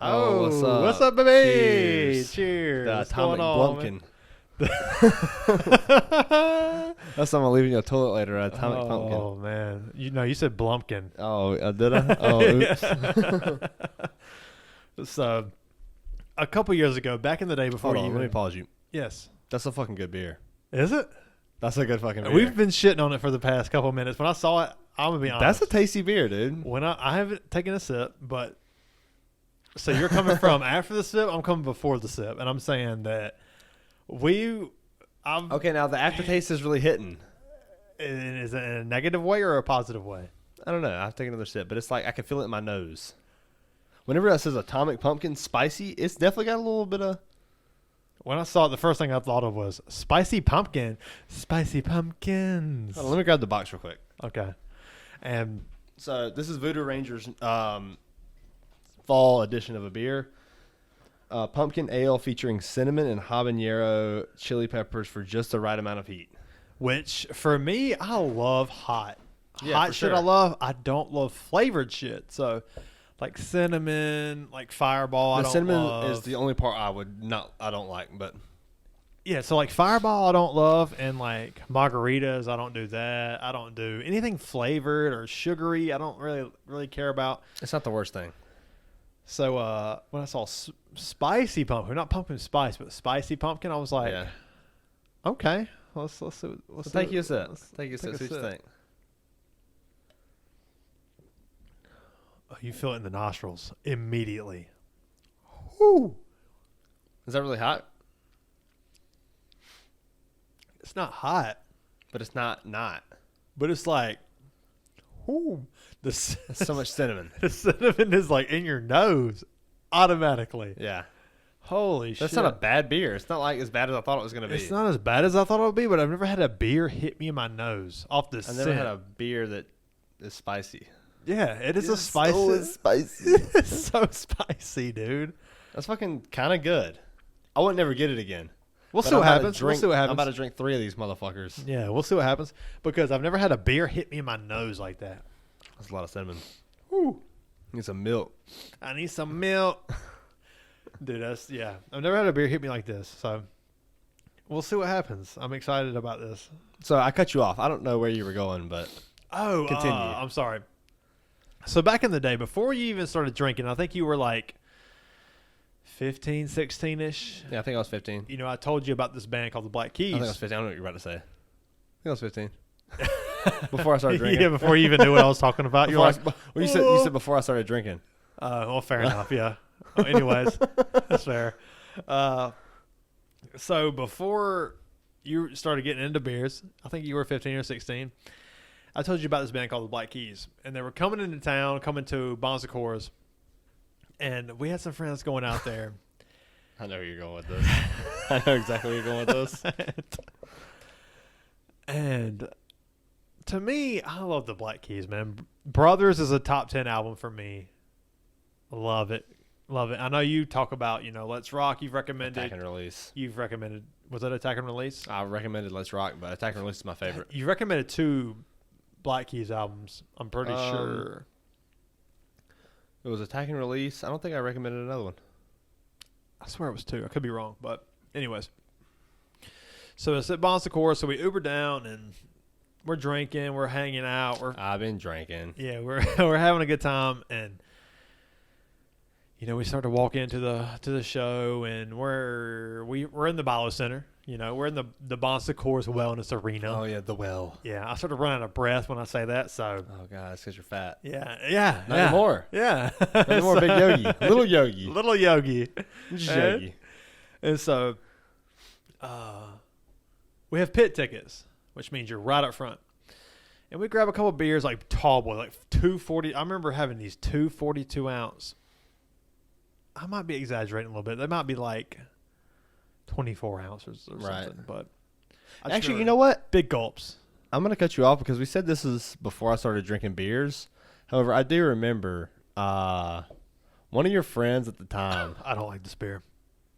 Oh, what's up, baby? Cheers. Cheers. The What's atomic going on, blumpkin. That's something leaving your toilet later. Atomic pumpkin. Oh man, you said Blumpkin. Oh, did I? Oh, oops. So, a couple years ago, back in the day before Hold on, you. let me pause you. Yes. That's a fucking good beer. Is it? That's a good fucking beer. We've been shitting on it for the past couple of minutes. When I saw it, I'm gonna be honest. That's a tasty beer, dude. When I haven't taken a sip, but so you're coming from after the sip, I'm coming before the sip, and I'm saying that Okay, now the aftertaste is really hitting. Is it in a negative way or a positive way? I don't know. I have to take another sip, but it's like I can feel it in my nose. Whenever it says atomic pumpkin spicy, it's definitely got a little bit of. When I saw it, the first thing I thought of was spicy pumpkin. Spicy pumpkins. Hold on, let me grab the box real quick. Okay. And so this is Voodoo Ranger's fall edition of a beer. Pumpkin ale featuring cinnamon and habanero chili peppers for just the right amount of heat. which, for me, I love hot. Yeah, Hot for shit sure. I love. I don't love flavored shit. So, like cinnamon, like Fireball, I The don't cinnamon love. is the only part I don't like, but Yeah, so like Fireball I don't love, and like margaritas I don't do that. I don't do anything flavored or sugary. I don't really care about. it's not the worst thing. So when I saw spicy pumpkin, not pumpkin spice, but spicy pumpkin, I was like, Yeah. okay, let's see. So take you a sip. Take you a sip. See what you think. Oh, you feel it in the nostrils immediately. Woo. Is that really hot? It's not hot, But it's not. but it's like, ooh, It's so much cinnamon. the cinnamon is like in your nose automatically. Yeah. Holy shit. That's not a bad beer. It's not like as bad as I thought it was going to be. It's not as bad as I thought it would be, but I've never had a beer hit me in my nose off the I've scent. never had a beer that is spicy. Yeah, it is a spicy. So spicy. It's so spicy, dude. That's fucking kind of good. I would never get it again. We'll But see what I'm about to happens. We'll drink- see what I'm happens. about to drink 3 of these motherfuckers. Yeah, we'll see what happens because I've never had a beer hit me in my nose like that. That's a lot of cinnamon. Woo. Need some milk. I need some milk. Dude, yeah. I've never had a beer hit me like this, so we'll see what happens. I'm excited about this. So I cut you off. I don't know where you were going, but Oh, Continue. I'm sorry. So back in the day, before you even started drinking, I think you were like 15, 16-ish. yeah, I think I was 15. You know, I told you about this band called the Black Keys. I think I was 15. I don't know what you're about to say. I think I was 15. Before I started drinking. Yeah, before you even knew what I was talking about. You're like, Well, you said before I started drinking. well, fair enough, yeah. Anyways, that's fair. So before you started getting into beers, I think you were 15 or 16, I told you about this band called the Black Keys. And they were coming into town, coming to Bon Secours. And we had some friends going out there. I know where you're going with this. I know exactly where you're going with this. And to me, I love the Black Keys, man. Brothers is a top 10 album for me. Love it. Love it. I know you talk about, Let's Rock. You've recommended. Attack and Release. You've recommended. Was that Attack and Release? I recommended Let's Rock, but Attack and Release is my favorite. You recommended 2 Black Keys albums. I'm pretty sure. It was Attack and Release. I don't think I recommended another one. I swear it was 2. I could be wrong, but anyways. So it's at Bon Secours. So we Uber down and we're drinking. We're hanging out. I've been drinking. Yeah, we're having a good time, and we start to walk into the show, and we're in the Bio Center. We're in the Bon Secours Wellness Arena. Oh yeah, the well. Yeah, I sort of run out of breath when I say that. So Oh god, it's because you're fat. yeah, Not anymore. Yeah, Not anymore, big yogi. Little yogi. little yogi, Just yogi. and so we have pit tickets, which means you're right up front. And we grab a couple beers, like tall boy, like 240. I remember having these 242 ounce. I might be exaggerating a little bit. They might be like 24 ounces or Right. something. But Actually, you know what? Big gulps. I'm going to cut you off because we said this is before I started drinking beers. However, I do remember one of your friends at the time. I don't like this beer.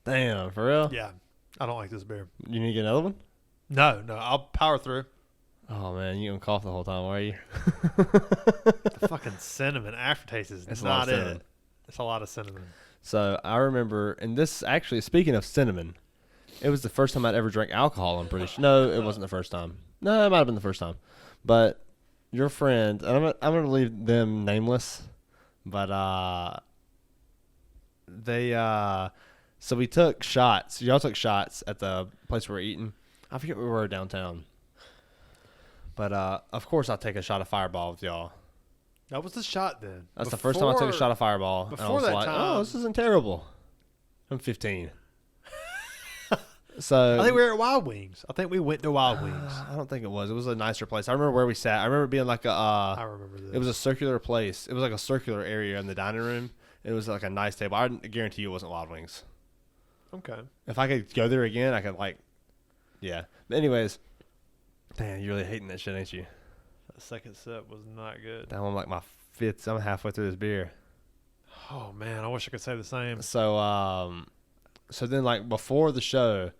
Damn, for real? Yeah, I don't like this beer. You need to get another one? No, I'll power through. Oh, man, you going to cough the whole time, are you? The fucking cinnamon aftertaste is It's a lot not of cinnamon. it. It's a lot of cinnamon. So I remember, and this actually, speaking of cinnamon, it was the first time I'd ever drank alcohol. I'm pretty sure. No, it wasn't the first time. No, it might have been the first time. But your friend, and I'm gonna leave them nameless, but they so we took shots. Y'all took shots at the place we were eating. I forget where we were downtown. But of course I'll take a shot of Fireball with y'all. That was the shot then. That's the first time I took a shot of Fireball. And I was like, oh, this isn't terrible. I'm 15. So I think we were at Wild Wings. I think we went to Wild Wings. I don't think it was. It was a nicer place. I remember where we sat. I remember it being like a. I remember this. It was a circular place. It was like a circular area in the dining room. It was like a nice table. I guarantee you it wasn't Wild Wings. Okay. If I could go there again, I could like. Yeah. But anyways, damn, you're really hating that shit, ain't you? The second sip was not good. Damn, I'm like my fifth. I'm halfway through this beer. Oh man, I wish I could say the same. So then like before the show,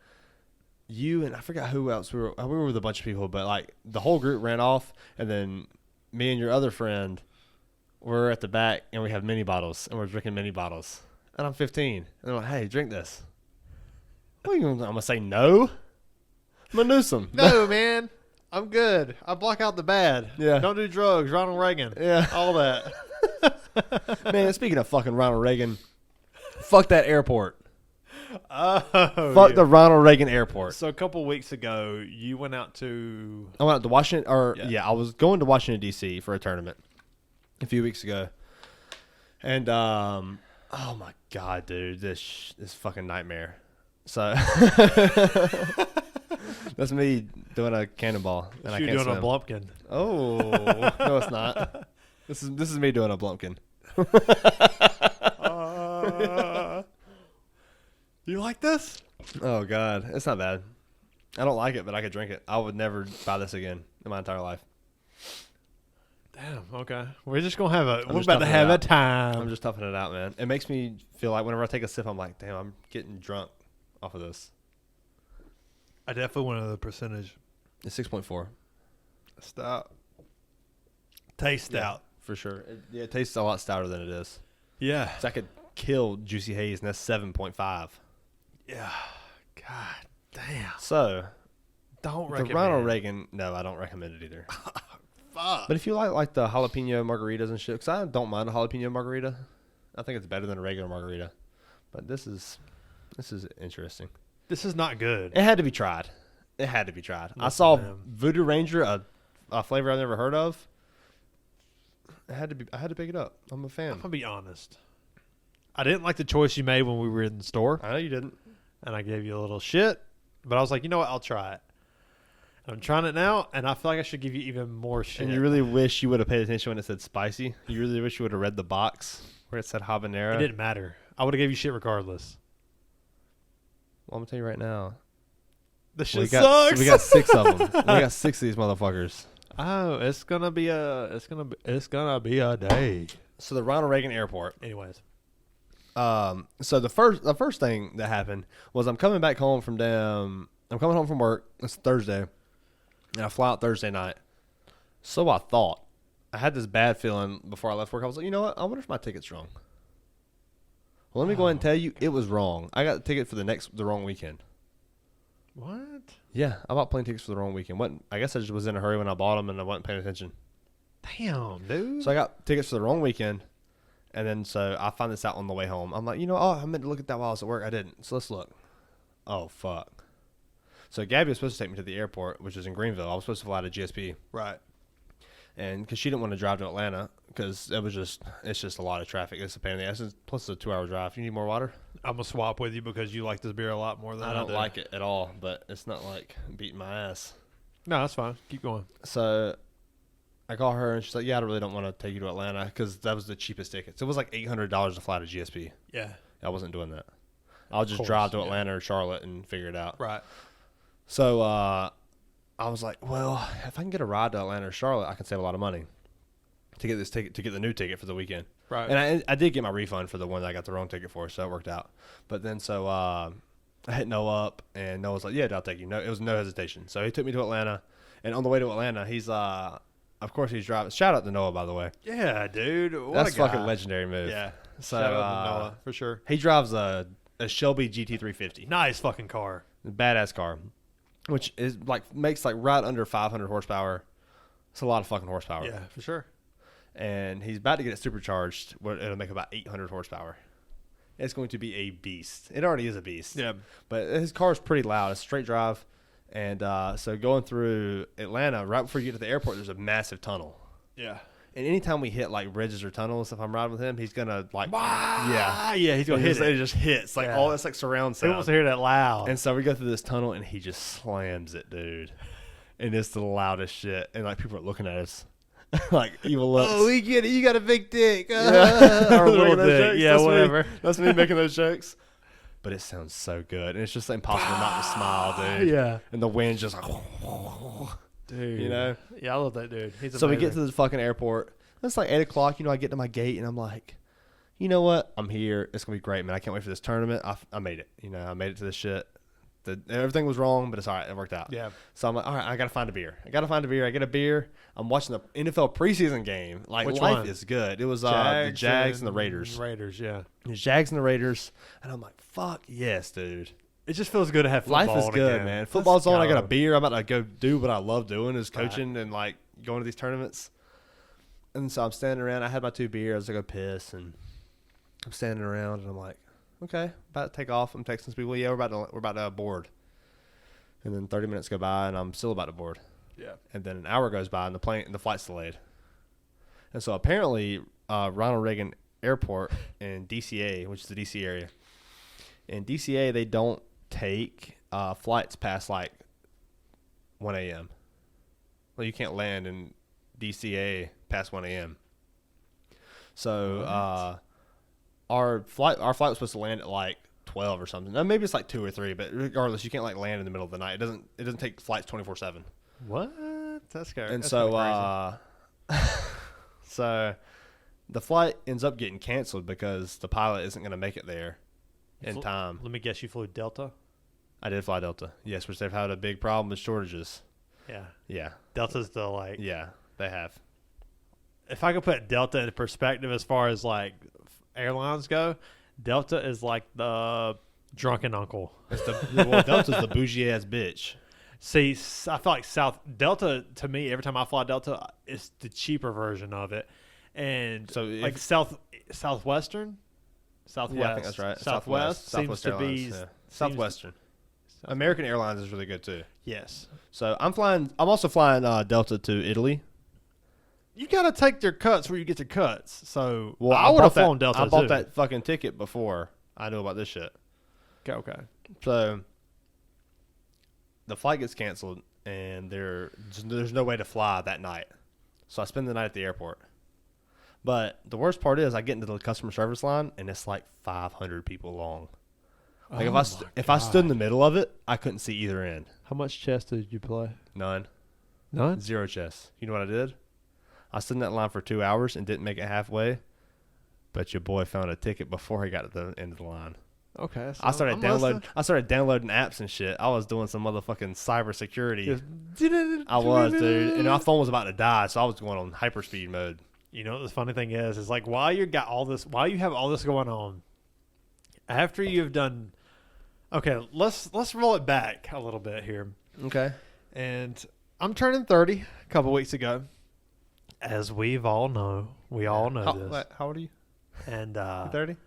you and I forgot who else we were with a bunch of people, but like the whole group ran off, and then me and your other friend were at the back, and we have mini bottles, and we're drinking mini bottles, and I'm 15, and they're like, "Hey, drink this." What are you gonna, I'm gonna say no. I'm gonna do some. No, man. I'm good. I block out the bad. Yeah. Don't do drugs. Ronald Reagan. Yeah. All that. Man, speaking of fucking Ronald Reagan, fuck that airport. Oh, Fuck the Ronald Reagan airport. So a couple weeks ago, you went out to. I went out to Washington, I was going to Washington D.C. for a tournament a few weeks ago, and oh my god, dude, this fucking nightmare. So that's me doing a cannonball, and I You can't doing swim. a Blumpkin. Oh no, it's not. This is me doing a Blumpkin. You like this? Oh god, it's not bad. I don't like it, but I could drink it. I would never buy this again in my entire life. Damn. Okay. We're just gonna have I'm we're just about to toughing it have a out. time. I'm just toughing it out, man. It makes me feel like whenever I take a sip, I'm like, damn, I'm getting drunk off of this. I definitely wanted the percentage. It's 6.4. Stop. Taste stout. For sure. It tastes a lot stouter than it is. Yeah. So I could kill Juicy Haze, and that's 7.5. Yeah. God damn. So, Don't the recommend. Ronald Reagan, no, I don't recommend it either. Fuck. But if you like the jalapeno margaritas and shit, because I don't mind a jalapeno margarita. I think it's better than a regular margarita. But this is interesting. This is not good. It had to be tried. It had to be tried. I Listen, saw man. Voodoo Ranger, a flavor I've never heard of. I had to pick it up. I'm a fan. I'm gonna be honest. I didn't like the choice you made when we were in the store, I know you didn't. and I gave you a little shit. But I was like, you know what? I'll try it. And I'm trying it now, and I feel like I should give you even more shit. And you really wish you would have paid attention when it said spicy. You really wish you would have read the box where it said habanero. It didn't matter. I would have gave you shit regardless. Well, I'm gonna tell you right now. The shit We sucks. got 6 of them. We got 6 of these motherfuckers. Oh, it's gonna be a day. So the Ronald Reagan Airport. Anyways, So the first thing that happened was I'm coming home from work. It's Thursday, and I fly out Thursday night. So I thought. I had this bad feeling before I left work. I was like, you know what? I wonder if my ticket's wrong. Well, let me go ahead and tell you, it was wrong. I got the ticket for the wrong weekend. what? Yeah, I bought plane tickets for the wrong weekend. I guess I just was in a hurry when I bought them, and I wasn't paying attention. Damn, dude. So I got tickets for the wrong weekend, and then so I found this out on the way home. I'm like, I meant to look at that while I was at work. I didn't. So let's look. Oh, fuck. So Gabby was supposed to take me to the airport, which is in Greenville. I was supposed to fly to GSP. right. And because she didn't want to drive to Atlanta, because it's just a lot of traffic. It's a pain in the ass. Plus, it's a 2-hour drive. You need more water? I'm gonna swap with you because you like this beer a lot more than I don't do. like it at all, but it's not like beating my ass. No, that's fine. Keep going. So I call her, and she's like, yeah, I really don't want to take you to Atlanta, because that was the cheapest tickets. It was like $800 to fly to GSP. Yeah. I wasn't doing that. I'll just course, drive to yeah. Atlanta or Charlotte and figure it out. Right. So I was like, well, if I can get a ride to Atlanta or Charlotte, I can save a lot of money to get the new ticket for the weekend. Right. And I did get my refund for the one that I got the wrong ticket for, so it worked out. But then I hit Noah up, and Noah was like, yeah, I'll take you. No, it was no hesitation. So he took me to Atlanta, and on the way to Atlanta, he's of course he's driving. Shout out to Noah, by the way. Yeah, dude. What That's a guy. fucking legendary move. Yeah. So Shout out to Noah for sure. he drives a Shelby GT350, Nice fucking car. badass car, which is makes right under 500 horsepower. It's a lot of fucking horsepower. Yeah, for sure. And he's about to get it supercharged where it'll make about 800 horsepower. It's going to be a beast. It already is a beast. Yeah. But his car is pretty loud. It's straight drive. And so going through Atlanta, right before you get to the airport, there's a massive tunnel. Yeah. And anytime we hit bridges or tunnels, if I'm riding with him, he's gonna Yeah, he's gonna hit it. It just hits all that's surround He sound. wants to hear that loud. And so we go through this tunnel, and he just slams it, dude. And it's the loudest shit. And people are looking at us evil looks. Oh, we get it. You got a big dick. Yeah. Or a little dick. Yeah, whatever. That's me making those jokes. But it sounds so good, and it's just impossible not to smile, dude. Yeah. And the wind's just Dude. Yeah, I love that dude. He's So we get amazing. to the fucking airport. It's 8 o'clock. I get to my gate, and I'm like, you know what? I'm here. It's going to be great, man. I can't wait for this tournament. I made it. I made it to this shit. Everything was wrong, but it's all right. It worked out. Yeah. So I'm like, all right, I got to find a beer. I get a beer. I'm watching the NFL preseason game. Which life one? is good. It was the Jags and the Raiders. Raiders, yeah. The Jags and the Raiders. And I'm like, fuck yes, dude. It just feels good to have football Life is good, again. man. Football's Let's on. I got a go. beer. I'm about to go do what I love doing is coaching and going to these tournaments. And so I'm standing around. I had my 2 beers. I go piss, and I'm standing around, and I'm like, okay, about to take off. I'm texting some people. Yeah, we're about to board. And then 30 minutes go by, and I'm still about to board. Yeah. And then an hour goes by, and the flight's delayed. And so apparently, Ronald Reagan Airport in DCA, which is the DC area, in DCA they don't take flights past 1 a.m. Well, you can't land in DCA past 1 a.m. So our flight was supposed to land at 12 or something. No, maybe it's 2 or 3, but regardless, you can't land in the middle of the night. It doesn't take flights 24/7. What? That's scary. And That's so kinda so the flight ends up getting canceled because the pilot isn't going to make it there in time. Let me guess, you flew Delta? I did fly Delta. Yes, which they've had a big problem with shortages. Yeah. Yeah. Delta's the Yeah, they have. If I could put Delta into perspective as far as airlines go, Delta is the drunken uncle. It's Delta's the bougie ass bitch. See, I feel like Delta, to me, every time I fly Delta, it's the cheaper version of it. And So Southwestern? Southwest. Yeah, I think that's right. Southwest seems Southwest to Airlines, be yeah. Southwestern. American Airlines is really good too. Yes. So I'm also flying Delta to Italy. You got to take your cuts where you get your cuts. So Well, I would have flown Delta I bought too. that fucking ticket before I knew about this shit. Okay. So the flight gets canceled, and there's no way to fly that night. So I spend the night at the airport. But the worst part is I get into the customer service line, and it's 500 people long. If I stood in the middle of it, I couldn't see either end. How much chess did you play? None. None? 0 chess. You know what I did? I stood in that line for 2 hours and didn't make it halfway. But your boy found a ticket before he got to the end of the line. Okay. So I started downloading apps and shit. I was doing some motherfucking cybersecurity. I was, dude. And my phone was about to die, so I was going on hyperspeed mode. You know what the funny thing is while you have all this going on, after you've done, okay, let's roll it back a little bit here. Okay. And I'm turning 30 a couple weeks ago, as we all know this. How old are you? And 30.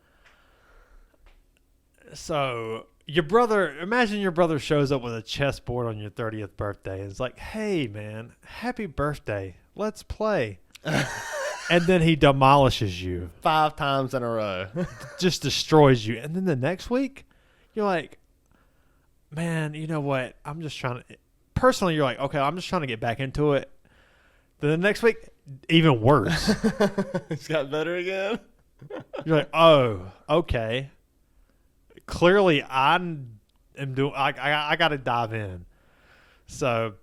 So imagine your brother shows up with a chessboard on your 30th birthday and is like, "Hey man, happy birthday. Let's play." And then he demolishes you 5 times in a row. just destroys you. And then the next week, you're like, man, you know what? I'm just trying to. Personally, you're like, okay, I'm just trying to get back into it. Then the next week, even worse. It's got better again. You're like, oh, okay. Clearly, I got to dive in. So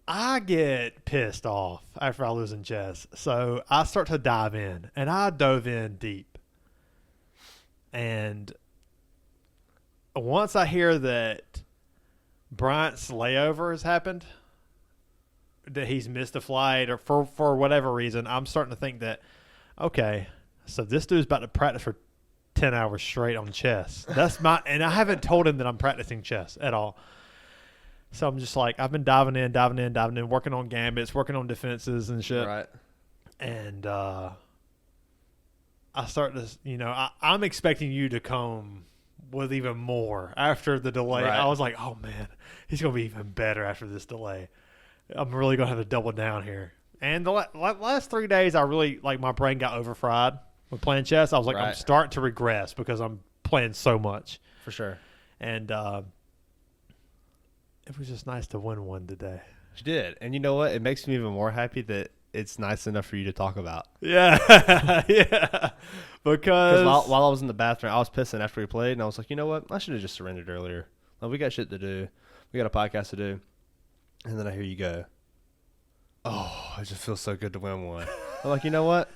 I get pissed off after I lose in chess. So I start to dive in, and I dove in deep. And once I hear that Bryant's layover has happened, that he's missed a flight or for whatever reason, I'm starting to think that okay, so this dude's about to practice for 10 hours straight on chess. And I haven't told him that I'm practicing chess at all. So I'm just like, I've been diving in, working on gambits, working on defenses and shit. Right. And I start to, I'm expecting you to come with even more after the delay. Right. I was like, oh man, he's going to be even better after this delay. I'm really going to have to double down here. And the last 3 days, I really, my brain got overfried with playing chess. I was like, I'm starting to regress because I'm playing so much. For sure. And it was just nice to win one today. You did. And you know what? It makes me even more happy that it's nice enough for you to talk about. Yeah. Yeah. Because while I was in the bathroom, I was pissing after we played, and I was like, you know what? I should have just surrendered earlier. Like, we got shit to do. We got a podcast to do. And then I hear you go, oh, it just feels so good to win one. I'm like, you know what?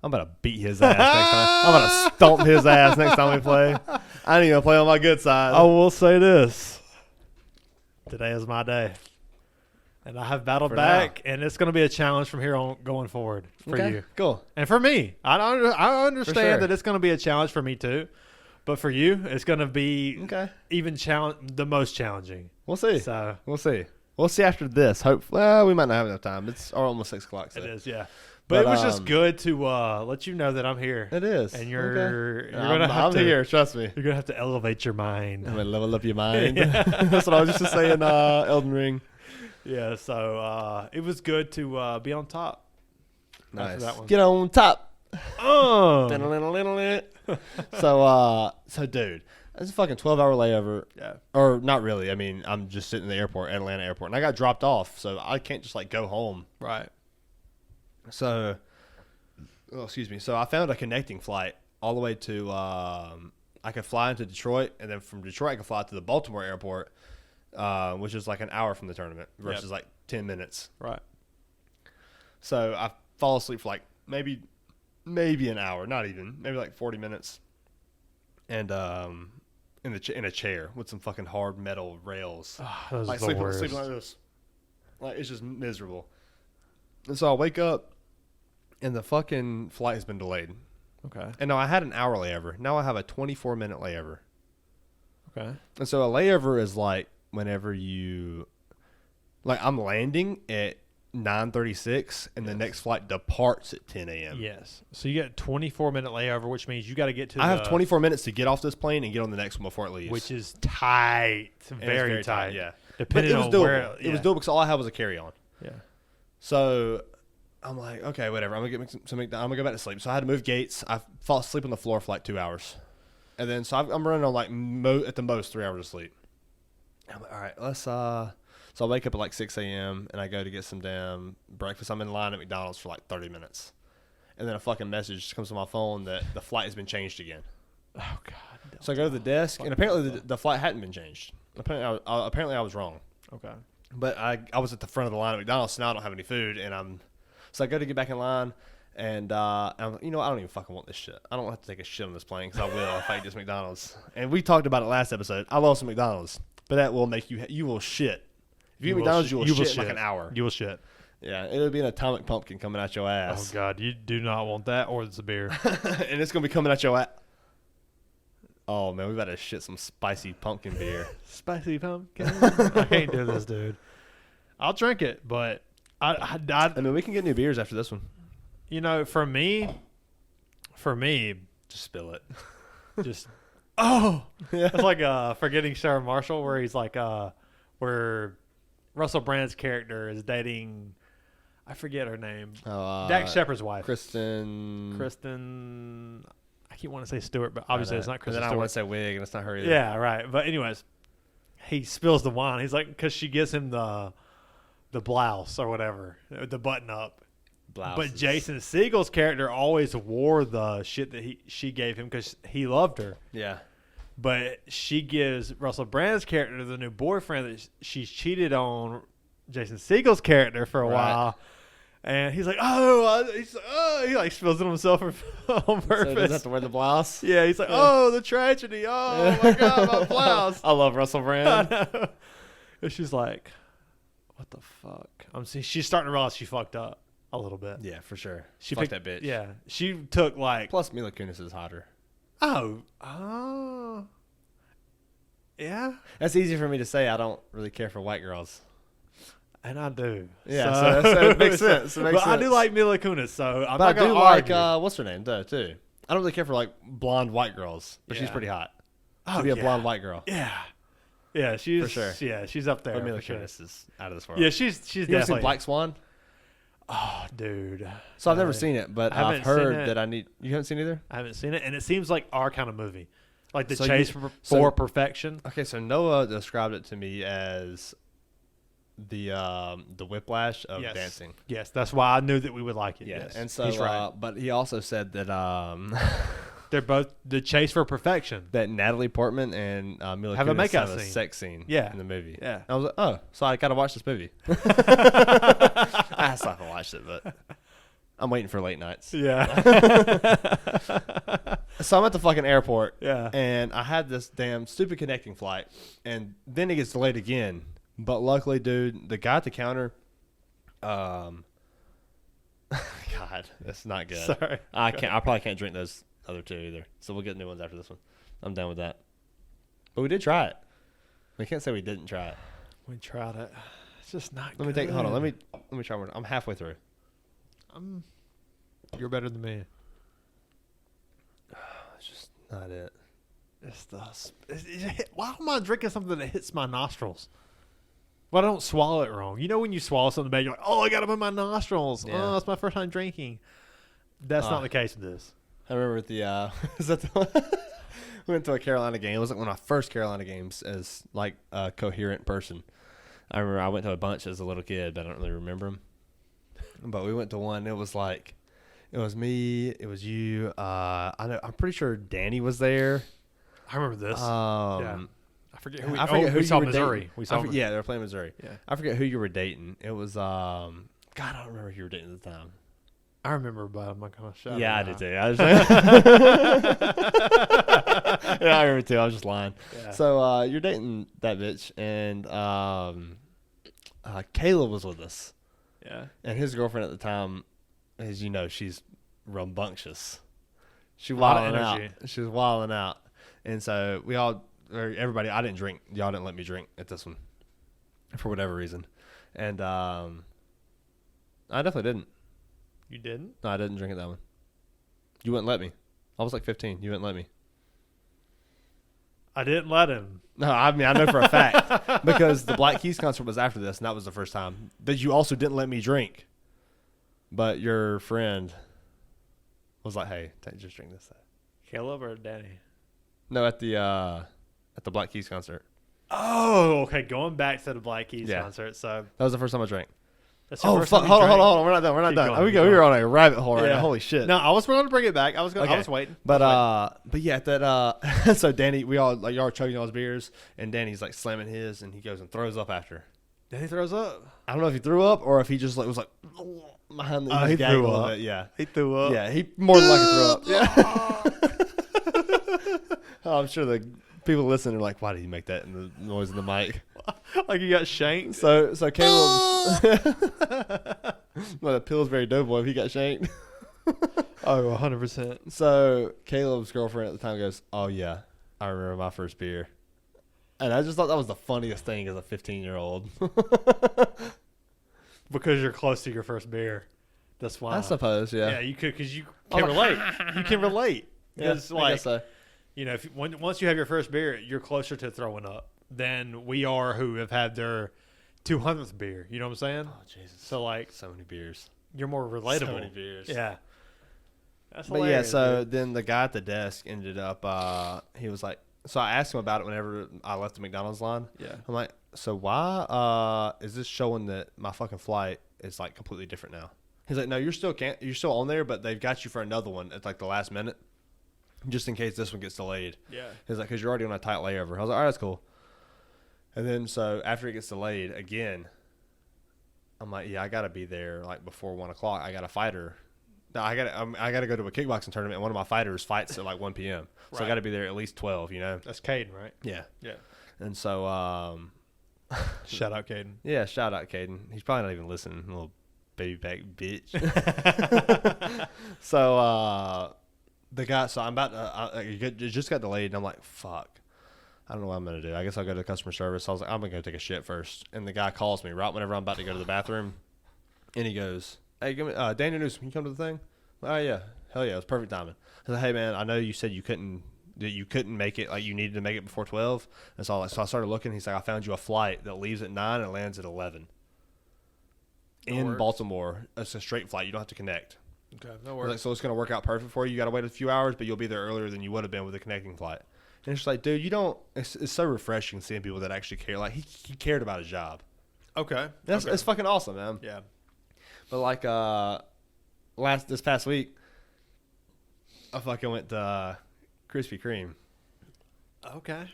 I'm about to beat his ass next time. I'm about to stomp his ass next time we play. I ain't even play on my good side. I will say this. Today is my day. And I have battled back, and it's going to be a challenge from here on going forward for you. Cool. And for me. I understand that it's going to be a challenge for me too. But for you, it's going to be even the most challenging. We'll see. So We'll see. We'll see after this. Well, we might not have enough time. It's almost 6 o'clock. So. It is, yeah. But it was just good to let you know that I'm here. It is. And you're gonna have to. I'm here. Trust me. You're gonna have to elevate your mind. I'm gonna level up your mind. That's what I was just saying. Elden Ring. Yeah. So it was good to be on top. Nice. That one. Get on top. Oh. So dude, it's a fucking 12-hour layover. Yeah. Or not really. I mean, I'm just sitting in the airport, Atlanta airport, and I got dropped off, so I can't just go home. Right. So, excuse me. So I found a connecting flight all the way to. I could fly into Detroit, and then from Detroit I could fly to the Baltimore airport, which is an hour from the tournament versus 10 minutes. Right. So I fall asleep for maybe an hour, not even, maybe 40 minutes, and in a chair with some fucking hard metal rails, those are the sleeping worst. like this, it's just miserable. And so I wake up. And the fucking flight has been delayed. Okay. And now I had an hour layover. Now I have a 24-minute layover. Okay. And so a layover is whenever you, I'm landing at 9:36, and the next flight departs at 10 a.m. Yes. So you get a 24-minute layover, which means you got to get to. I have 24 minutes to get off this plane and get on the next one before it leaves. Which is tight, very tight. Yeah. Depending but it was on doable. where It was doable because all I had was a carry-on. Yeah. So I'm like, okay, whatever. I'm gonna get some. I'm gonna go back to sleep. So I had to move gates. I fall asleep on the floor for 2 hours, and then so I'm running on at the most 3 hours of sleep. I'm like, all right, let's. So I wake up at 6 a.m. and I go to get some damn breakfast. I'm in line at McDonald's for 30 minutes, and then a fucking message comes on my phone that the flight has been changed again. Oh God. So I go to the desk, and apparently the flight hadn't been changed. Apparently I was wrong. Okay. But I was at the front of the line at McDonald's, so now I don't have any food, and so I go to get back in line, and I'm like, I don't even fucking want this shit. I don't have to take a shit on this plane because I will if I eat this McDonald's. And we talked about it last episode. I love some McDonald's, but that will make you will shit. If you eat McDonald's, you will shit in an hour. You will shit. Yeah, it'll be an atomic pumpkin coming out your ass. Oh God, you do not want that, or it's a beer. And it's gonna be coming out your ass. Oh man, we better shit some spicy pumpkin beer. Spicy pumpkin. I can't do this, dude. I'll drink it, but I mean, we can get new beers after this one. For me, Just spill it. just yeah. It's like Forgetting Sarah Marshall, where he's where Russell Brand's character is dating, I forget her name, Dax Shepard's wife, Kristen. I keep wanting to say Stewart, but obviously it's not Kristen Stewart. Stewart. I want to say Wig, and it's not her either. Yeah, right. But anyways, he spills the wine. He's like, because she gives him the blouse or whatever, the button up. Blouse. But Jason Segel's character always wore the shit that she gave him because he loved her. Yeah. But she gives Russell Brand's character the new boyfriend that she's cheated on Jason Segel's character for a while. And he's like, he spills it on himself on purpose. So he doesn't have to wear the blouse? Yeah, he's like, the tragedy. Oh, my God, my blouse. I love Russell Brand. I know. And she's like, what the fuck? She's starting to realize she fucked up. a little bit. Yeah, for sure. She Fuck picked that bitch. Yeah, she took like. Plus, Mila Kunis is hotter. Oh, yeah, That's easy for me to say. I don't really care for white girls. and I do. Yeah, so it makes sense. It makes but sense. I do like Mila Kunis, so I'm But not I gonna do argue. like what's her name though too. I don't really care for like blonde white girls, but she's Yeah. pretty hot. Oh, To be a yeah. blonde white girl. Yeah, yeah, she's For sure. Yeah, she's up there. But Mila for sure. Kunis is out of this world. Yeah, she's You ever seen definitely. Black Swan? Oh, dude. So I've never seen it, but I haven't I've heard seen it. that I need. You haven't seen it either? I haven't seen it, and it seems like our kind of movie, like the So chase you- for perfection. Okay, so Noah described it to me as the whiplash of Yes. dancing. Yes, that's why I knew that we would like it. Yeah, Yes. and so he's right. but he also said that They're both the chase for perfection. that Natalie Portman and Mila Have a Kunis makeout have a scene. sex scene Yeah. in the movie. Yeah. And I was like, oh, so I gotta watch this movie. I still haven't watched it, but I'm waiting for late nights. Yeah. So I'm at the fucking airport. Yeah. And I had this damn stupid connecting flight, and then it gets delayed again. But luckily, dude, the guy at the counter, God, that's not good. Sorry. I probably can't drink those other two either. So we'll get new ones after this one. I'm done with that. But we did try it. We can't say we didn't try it. We tried it. It's just not. Let me take. Hold on. Let me try one. I'm halfway through. You're better than me. It's just not it. It's the. Why am I drinking something that hits my nostrils? Well, I don't swallow it wrong. You know when you swallow something bad, you're like, oh, I got it in my nostrils. Yeah. Oh, it's my first time drinking. That's not the case with this. I remember at the is that the one? We went to a Carolina game. It was like one of my first Carolina games as like a coherent person. I remember I went to a bunch as a little kid, but I don't really remember them. But we went to one. It was like, it was me. It was you. I'm pretty sure Danny was there. I remember this. Yeah. I forget who we, I forget who we you saw were Missouri. dating. We saw Yeah, they were playing Missouri. Yeah. I forget who you were dating. It was God, I don't remember who you were dating at the time. I remember, but I'm not gonna shout. Yeah, I it did out. too. I was yeah, I remember too. I was just lying. Yeah. So you're dating that bitch, and Caleb was with us, Yeah. and his girlfriend at the time, as you know, she's rambunctious. She lot of wilding out. energy. She was wilding out, and so we all, or everybody. I didn't drink. Y'all didn't let me drink at this one, for whatever reason, and I definitely didn't. You didn't? No, I didn't drink at that one. You wouldn't let me. I was like 15. You wouldn't let me. I didn't let him. No, I mean, I know for a fact because the Black Keys concert was after this, and that was the first time. But you also didn't let me drink. But your friend was like, hey, just drink this. Caleb or Danny? No, at the Black Keys concert. Oh, okay. Going back to the Black Keys Yeah. concert. So That was the first time I drank. that's the Oh, first fuck. time you Hold on. drank. We're not done. We're not Keep done. going, we keep were going. on a rabbit hole right Yeah. now. Holy shit. No, I was going to bring it back. I was waiting. But yeah, that so Danny, we all like y'all were chugging y'all's beers, and Danny's like slamming his, and he goes and throws up after. Danny throws up. I don't know if he throw up or if he just like was like behind the He gagged a threw little up. bit. Yeah, He threw up. yeah, he more than likely threw up. Yeah. Oh, I'm sure the people listening are like, why did he make that in the noise in the mic? Like he got shanked. So Caleb's well, the Pillsbury Doughboy, if he got shanked. Oh, 100%. So Caleb's girlfriend at the time goes, oh yeah, I remember my first beer. And I just thought that was the funniest thing as a 15-year-old. Because you're close to your first beer. That's why. I suppose, yeah. Yeah, you could, because you can relate. You can relate. Yeah, It's I like, guess so. you know, once you have your first beer, you're closer to throwing up than we are who have had their 200th beer. You know what I'm saying? Oh, Jesus. So, like, So many beers. you're more relatable. So many beers. Yeah. That's But yeah, hilarious, so dude. then the guy at the desk ended up, he was like, so I asked him about it whenever I left the McDonald's line. Yeah. I'm like, so why is this showing that my fucking flight is like completely different now? He's like, no, you're still on there, but they've got you for another one at like the last minute, just in case this one gets delayed. Yeah. He's like, because you're already on a tight layover. I was like, all right, that's cool. And then so after it gets delayed again, I'm like, yeah, I gotta be there like before 1 o'clock. I got a fighter. No, I gotta go to a kickboxing tournament, and one of my fighters fights at like 1 p.m. So I Right. gotta be there at least 12. You know. That's Caden, right? Yeah. Yeah. And so Shout out Caden. yeah, shout out Caden. He's probably not even listening. Little baby back bitch. So the guy, so I'm about to, it just got delayed, and I'm like, fuck. I don't know what I'm going to do. I guess I'll go to customer service. I was like, I'm going to go take a shit first. And the guy calls me right whenever I'm about to go to the bathroom. And he goes, hey, give me, Daniel Newsom, can you come to the thing? Oh, yeah. Hell yeah. It was perfect timing. I said, hey, man, I know you said you couldn't make it, like you needed to make it before 12. And so I started looking. He's like, I found you a flight that leaves at 9 and lands at 11. In Baltimore. It's a straight flight. You don't have to connect. Okay, that works. Like, so it's going to work out perfect for you. You got to wait a few hours, but you'll be there earlier than you would have been with a connecting flight. And it's just like, dude, you don't. It's so refreshing seeing people that actually care. Like he cared about his job. Okay, It's fucking awesome, man. Yeah. But like this past week, I fucking went to Krispy Kreme. Okay.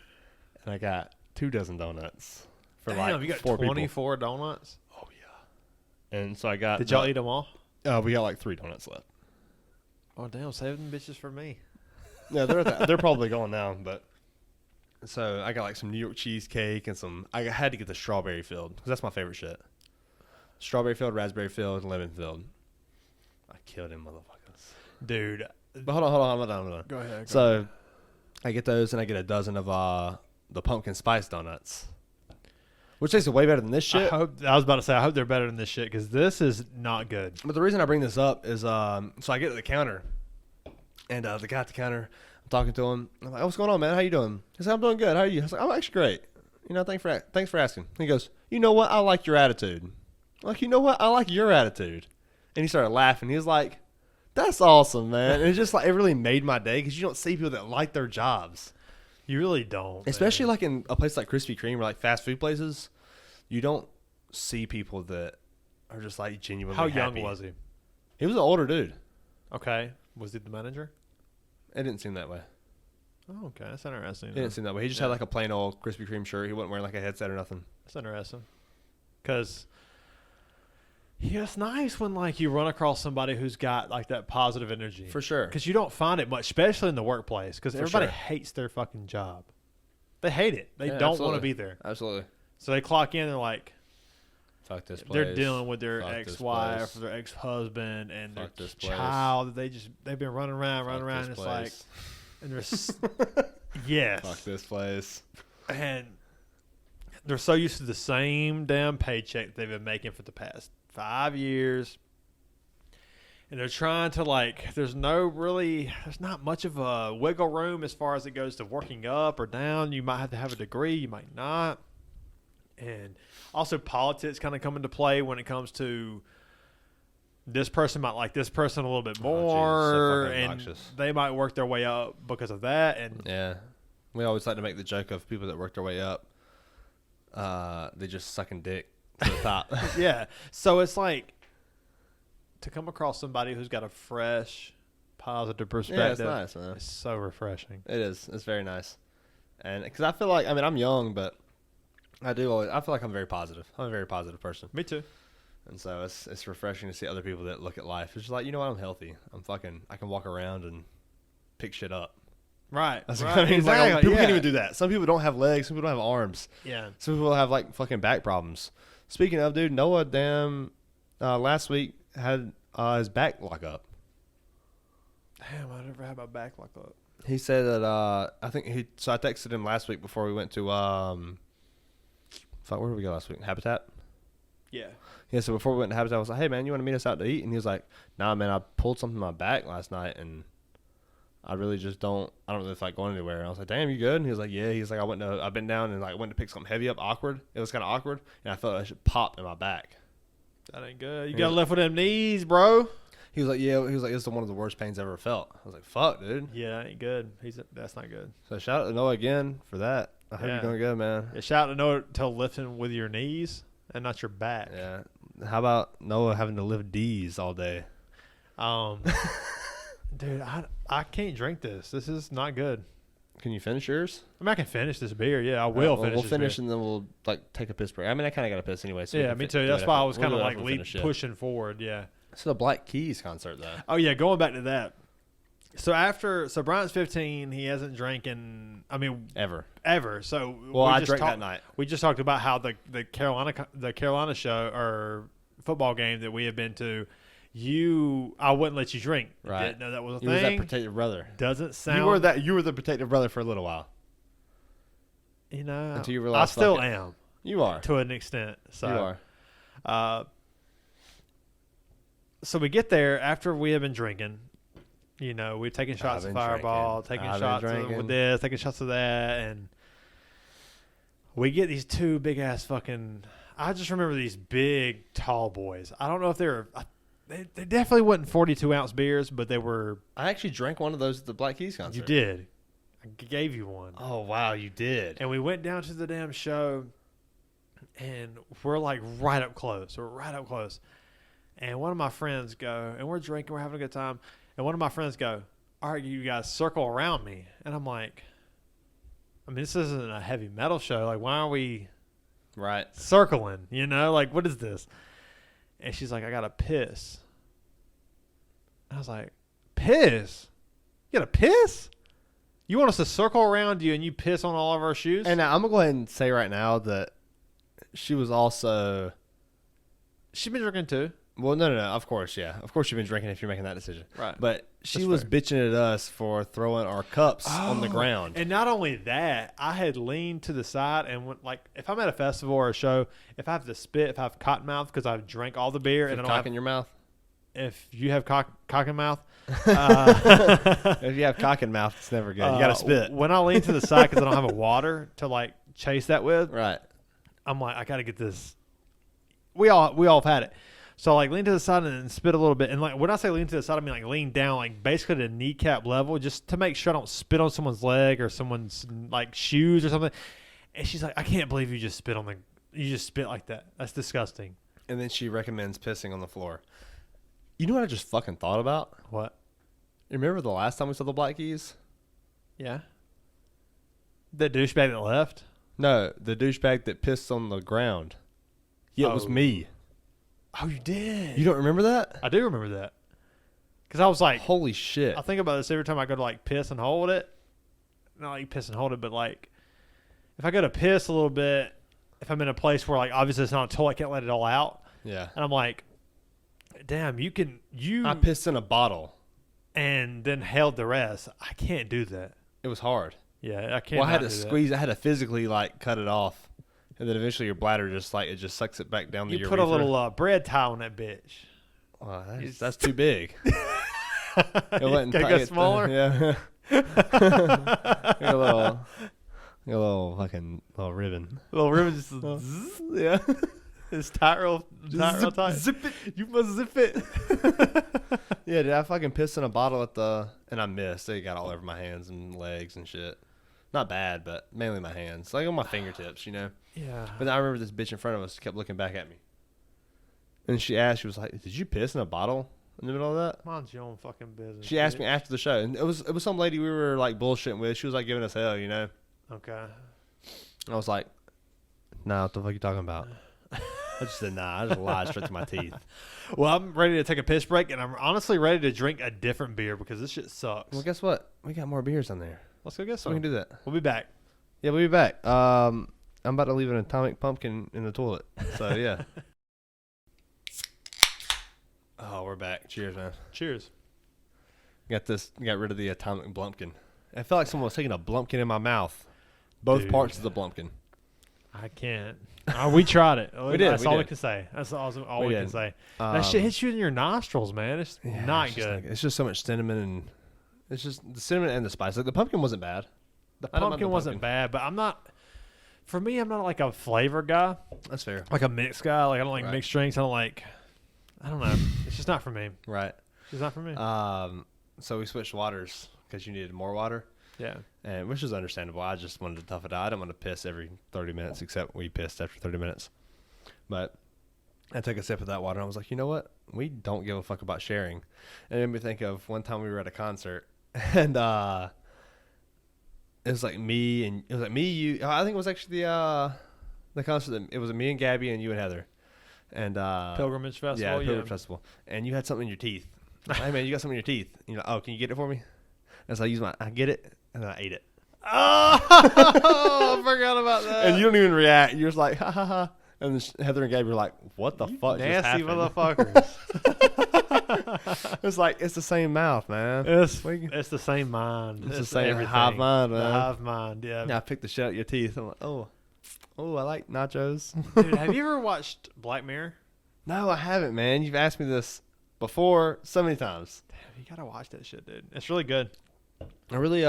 And I got 2 dozen donuts for Damn, like you got 4 24 donuts. Oh yeah. And so I got. Did y'all eat them all? We got like 3 donuts left. Oh damn, save them bitches for me. Yeah, they're probably going now, but so I got like some New York cheesecake and some. I had to get the strawberry filled because that's my favorite shit. Strawberry filled, raspberry filled, lemon filled. I killed them motherfuckers, dude. But hold on, I'm not done. Go ahead. So I get those and I get a dozen of the pumpkin spice donuts, which tastes way better than this shit. I was about to say I hope they're better than this shit because this is not good. But the reason I bring this up is so I get to the counter. And the guy at the counter, I'm talking to him. I'm like, oh, what's going on, man? How you doing? He said, I'm doing good. How are you? I was like, I'm actually great. You know, thanks for asking. He goes, you know what? I like your attitude. I'm like, you know what? I like your attitude. And he started laughing. He was like, that's awesome, man. And it's just like, it really made my day because you don't see people that like their jobs. You really don't. Especially man. like in a place like Krispy Kreme or like fast food places, you don't see people that are just like genuinely How happy. young was he? He was an older dude. Okay. Was he the manager? It didn't seem that way. Oh, okay. That's interesting. It didn't seem that way. He just had like a plain old Krispy Kreme shirt. He wasn't wearing like a headset or nothing. That's interesting. Because it's nice when like you run across somebody who's got like that positive energy. For sure. Because you don't find it much, especially in the workplace. Because everybody sure. hates their fucking job. They hate it. They Yeah, don't absolutely. want to be there. Absolutely. So they clock in. They're like, Fuck this place. they're dealing with their Fuck this ex-wife place. or their ex-husband and Fuck their this place. child. They've been running around. Fuck And this it's like, place. and yes. Fuck this place. And they're so used to the same damn paycheck they've been making for the past 5 years. And they're trying to like, there's not much of a wiggle room as far as it goes to working up or down. You might have to have a degree, you might not. And also politics kind of come into play when it comes to this person might like this person a little bit more, and they might work their way up because of that. And yeah, we always like to make the joke of people that work their way up. They just sucking dick to the top. yeah, so it's like to come across somebody who's got a fresh, positive perspective. Yeah, it's nice, man. It's so refreshing. It is. It's very nice. And because I feel like, I mean, I'm young, but I feel like I'm very positive. I'm a very positive person. Me too. And so it's refreshing to see other people that look at life. It's just like, you know what? I'm healthy. I can walk around and pick shit up. Right. That's right. what I mean. Exactly. Like, people yeah. can't even do that. Some people don't have legs. Some people don't have arms. Yeah. Some people have like fucking back problems. Speaking of, dude, Noah last week had his back lock up. Damn, I never had my back like that. He said that I texted him last week before we went to where did we go last week? Habitat. Yeah. Yeah, so before we went to Habitat, I was like, hey, man, you want to meet us out to eat? And he was like, nah, man, I pulled something in my back last night, and I really just I don't really feel like going anywhere. And I was like, damn, you good? And he was like, yeah. He's like, I've been down and like went to pick something heavy up, awkward. It was kind of awkward, and I felt like it should pop in my back. That ain't good. You got to lift with them knees, bro. He was like, yeah. He was like, it's one of the worst pains I ever felt. I was like, fuck, dude. Yeah, that ain't good. That's not good. So shout out to Noah again for that. I hope you're doing good, man. Yeah, shout out to Noah to lifting with your knees and not your back. Yeah. How about Noah having to lift D's all day? Dude, I can't drink this. This is not good. Can you finish yours? I mean, I can finish this beer. Yeah, I will finish. We'll this finish beer. and then we'll like take a piss break. I mean, I kind of got to piss anyway. So yeah, me too. That's why I was kind of like pushing forward. Yeah. It's the Black Keys concert though. Oh yeah, going back to that. So Bryant's 15. He hasn't drinking. I mean, ever. So I drank that night. We just talked about how the Carolina show or football game that we had been to, I wouldn't let you drink. Right. Didn't know that was a You was that thing. protective brother. Doesn't sound. You were the protective brother for a little while. You know, Until you I realized, still fuck it. am You are. to an extent. So, You are. So we get there after we have been drinking. You know, we've taken shots of been Fireball, drinking. taking I've shots been with drinking. this, taking shots of that, and we get these two big ass fucking. I just remember these big tall boys. I don't know if they were. They definitely wasn't 42-ounce beers, but they were. I actually drank one of those at the Black Keys concert. You did. I gave you one. Oh, wow, you did. And we went down to the damn show, and we're like right up close. We're right up close. And one of my friends go, and we're drinking, we're having a good time. And one of my friends go, all right, you guys circle around me. And I'm like, I mean, this isn't a heavy metal show. Like, why are we Right. circling? You know, like, what is this? And she's like, I got to piss. I was like, piss? You got to piss? You want us to circle around you and you piss on all of our shoes? And now I'm going to go ahead and say right now that she was also... She's been drinking too. Well, no. Of course, yeah. Of course you've been drinking if you're making that decision. Right. But she That's was fair. bitching at us for throwing our cups on the ground. And not only that, I had leaned to the side and went, like, if I'm at a festival or a show, if I have to spit, if I have cotton mouth because I've drank all the beer and I don't cock have, in your mouth? if you have cock in mouth, If you have cock in mouth, it's never good. You got to spit. When I lean to the side because I don't have a water to like chase that with, Right. I'm like, I got to get this. We all have had it. So like lean to the side and then spit a little bit. And like when I say lean to the side, I mean like lean down, like basically to kneecap level, just to make sure I don't spit on someone's leg or someone's like shoes or something. And she's like, I can't believe you just spit like that. That's disgusting. And then she recommends pissing on the floor. You know what I just fucking thought about? What? You remember the last time we saw the Black Keys? Yeah. That douchebag that left? No, the douchebag that pissed on the ground. Yeah, it was me. Oh, you did? You don't remember that? I do remember that. Because I was like, Holy shit. I think about this every time I go to like piss and hold it. Not like piss and hold it, but like if I go to piss a little bit, if I'm in a place where like obviously it's not a toilet, I can't let it all out. Yeah. And I'm like, damn, I pissed in a bottle. and then held the rest. I can't do that. It was hard. Yeah, I can't. Well, I had to squeeze. I had to physically like cut it off, and then eventually your bladder just like it just sucks it back down the You urethra. put a little bread tie on that bitch. Wow, that's too big. It wasn't Can it go smaller? Yeah. Got a little fucking little ribbon. Little ribbon just zzz, Yeah. it's tight real tight. Zip it. You must zip it. Yeah, dude, I fucking pissed in a bottle and I missed. It got all over my hands and legs and shit. Not bad, but mainly my hands, like on my fingertips, you know. Yeah. But I remember this bitch in front of us kept looking back at me, and she was like, "Did you piss in a bottle in the middle of that?" Mind your own fucking business. She asked me after the show, and it was some lady we were like bullshitting with. She was like giving us hell, you know. Okay. And I was like, "Nah, what the fuck are you talking about?" I just said, "Nah." I just lied straight to my teeth. Well, I'm ready to take a piss break, and I'm honestly ready to drink a different beer because this shit sucks. Well, guess what? We got more beers on there. Let's go get So we some. can do that. We'll be back. Yeah, we'll be back. I'm about to leave an atomic pumpkin in the toilet. So yeah. Oh, we're back. Cheers, man. Cheers. Got rid of the atomic blumpkin. I felt like someone was taking a blumpkin in my mouth. Both Dude. parts of the blumpkin. I can't. We tried it. We did, That's we all did. we can say. That's all We we did. can say. That shit Um, hits you in your nostrils, man. It's Yeah, not it's just good. like- it's just so much cinnamon and it's just the cinnamon and the spice. Like the pumpkin wasn't bad. The I don't mind pumpkin the wasn't pumpkin. bad, but I'm not. For me, I'm not like a flavor guy, That's fair. like a mixed guy. Like I don't like Right. mixed drinks. I don't like. I don't know. It's just not for me. Right. It's just not for me. So we switched waters because you needed more water, Yeah. and which is understandable. I just wanted to tough it out. I didn't want to piss every 30 minutes, except we pissed after 30 minutes. But I took a sip of that water, and I was like, you know what? We don't give a fuck about sharing. And it made me think of one time we were at a concert, and it was like me, you. I think it was actually the concert. It was me and Gabby and you and Heather, and Pilgrimage Festival. yeah, Pilgrimage Festival. And you had something in your teeth. Hey man, you got something in your teeth. You know, oh, can you get it for me? And so I get it, and then I ate it. Oh, I forgot about that. And you don't even react. You're just like, ha ha ha. And then Heather and Gabe were like, "What the fuck just Nasty happened?" motherfuckers. It's like it's the same mouth, man. it's the same mind. It's the same everything. hive mind, The man. hive mind, yeah. Yeah, I picked the shit out your teeth. I'm like, oh, I like nachos. Dude, have you ever watched Black Mirror? No, I haven't, man. You've asked me this before so many times. Damn, you gotta watch that shit, dude. It's really good. I really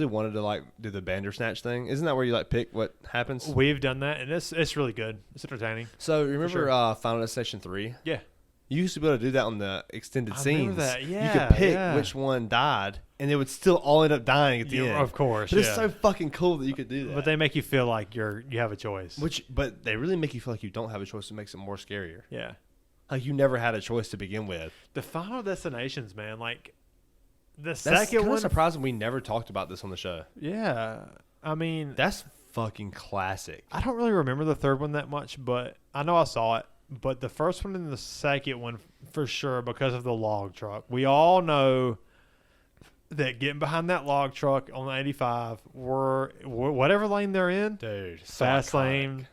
wanted to like do the Bandersnatch thing. Isn't that where you like pick what happens? We've done that, and it's really good. It's entertaining. So remember sure. Final Destination 3? Yeah. You used to be able to do that on the extended I scenes. remember that. You Yeah, could pick yeah. which one died, and they would still all end up dying at the end. Of course. But yeah. it's so fucking cool that you could do that. But they make you feel like you have a choice. But they really make you feel like you don't have a choice. It makes it more scarier. Yeah. Like you never had a choice to begin with. The Final Destinations, man, like the That's second kind one. of surprising we never talked about this on the show. Yeah. I mean, That's fucking classic. I don't really remember the third one that much, but I know I saw it. But the first one and the second one, for sure, because of the log truck. We all know that getting behind that log truck on the 85, whatever lane they're in, Dude, fast lane,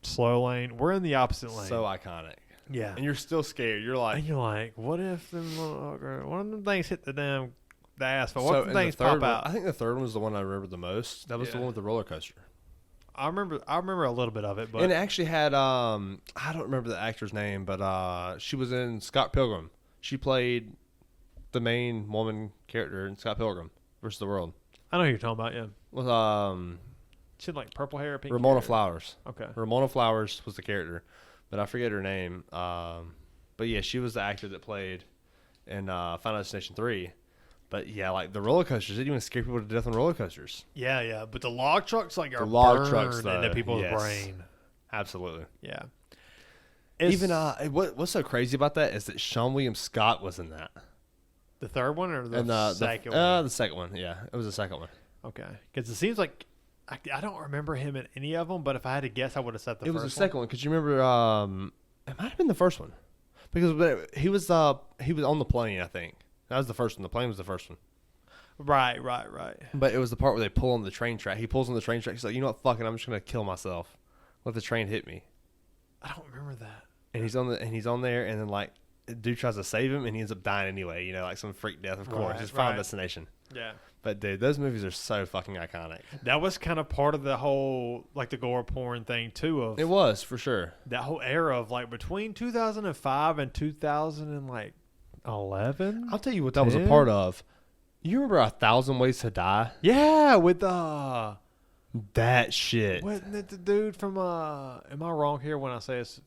slow lane, we're in the opposite lane. So iconic. yeah. And you're still scared. You're like, And you're like, what if one of them things hit the asphalt? so What if in the things the third pop one, out? I think the third one was the one I remember the most. That was the Yeah. one with the roller coaster. I remember a little bit of it, but And it actually had I don't remember the actor's name, but she was in Scott Pilgrim. She played the main woman character in Scott Pilgrim versus the World. I know who you're talking about. Yeah, With she had like purple hair, pink Ramona hair. Flowers. Okay, Ramona Flowers was the character, but I forget her name. But yeah, she was the actor that played in Final Destination 3. But yeah, like the roller coasters, it even scare people to death on roller coasters. yeah, but the log trucks like are log burned trucks, though, into people's yes. brain. Absolutely. Yeah, Even what's so crazy about that is that Sean William Scott was in that. the third one or the And second one? the second one, yeah, it was the second one. Okay, because it seems like I don't remember him in any of them, but if I had to guess, I would have said the It first was the second one because you remember it might have been the first one because he was on the plane. I think that was the first one. The plane was the first one. Right. But it was the part where they pull on the train track. He pulls on the train track. He's like, you know what, fuck it, I'm just gonna kill myself. Let the train hit me. I don't remember that. And he's on there, and then like a dude tries to save him, and he ends up dying anyway. You know, like some freak death. Of course, it's Final Destination. Yeah. But dude, those movies are so fucking iconic. That was kind of part of the whole like the gore porn thing too. Of It was for sure. that whole era of like between 2005 and 2011. I'll tell you what that was a part of. You remember 1,000 Ways to Die? Yeah, with That shit. wasn't it the dude from am I wrong here when I say it's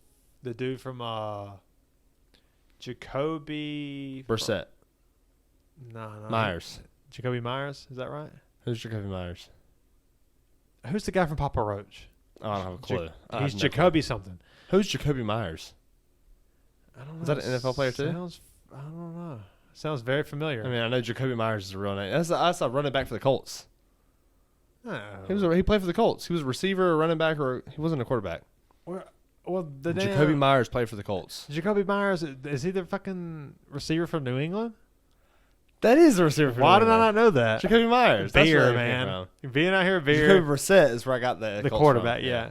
the dude from Jacoby Brissett. No. Myers. Jacoby Myers, is that right? Who's Jacoby Myers? Who's the guy from Papa Roach? I don't have a clue. I He's have no Jacoby something. clue. Who's Jacoby Myers? I don't know. Is that an NFL player too? I don't know. Sounds very familiar. I mean, I know Jacoby Myers is a real name. That's a running back for the Colts. Oh. He played for the Colts. He was a receiver, a running back, or he wasn't a quarterback. Well, Jacoby Myers played for the Colts. Jacoby Myers, is he the fucking receiver from New England? That is a receiver. Why did I not know that? Jacoby Myers. That's Beer, where it came man. from. Being out here, beer. Jacoby Brissett is where I got the Colts quarterback, from. yeah.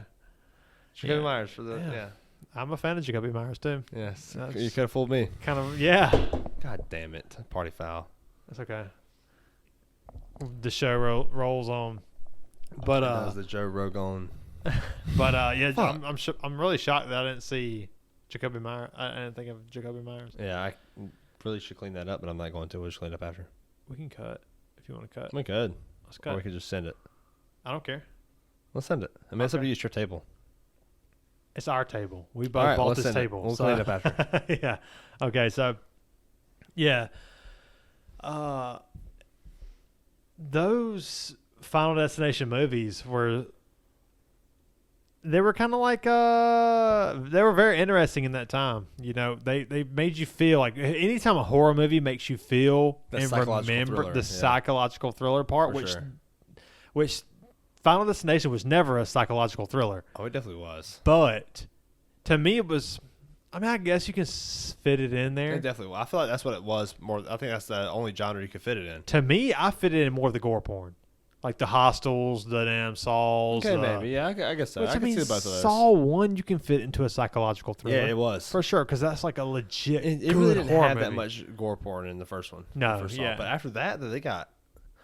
Jacoby Yeah. Myers for the Yeah. I'm a fan of Jacoby Myers too. Yes, That's- you could have fooled me. Kind of, yeah. God damn it, party foul. That's okay. The show rolls on, but that was the Joe Rogan. yeah, Fuck. I'm really shocked that I didn't see Jacoby Myers. I didn't think of Jacoby Myers. Yeah, I really should clean that up, but I'm not going to. We'll just clean it up after. We can cut if you want to cut. We could. Let's Or cut. we could just send it. I don't care. Let's send it. I mean, it's up to Okay. you. It's your table. It's our table. We both All right, bought let's this send it. table. We'll clean it up after. Yeah. Okay. So, yeah. Those Final Destination movies were. They were kind of like they were very interesting in that time. You know, they made you feel like anytime a horror movie makes you feel That and psychological remember thriller, the yeah. psychological thriller part, For which sure. which Final Destination was never a psychological thriller. Oh, it definitely was. But to me, it was. I mean, I guess you can fit it in there. It definitely was. I feel like that's what it was more. I think that's the only genre you could fit it in. To me, I fit it in more of the gore porn. Like the Hostels, the damn Saws. Okay, maybe. Yeah, I guess so. Which, I can see both of those. Saw 1 you can fit into a psychological thriller. Yeah, it was. For sure, because that's like a legit It good really didn't horror have movie. that much gore porn in the first one. No, the first Saw. yeah. But after that they got,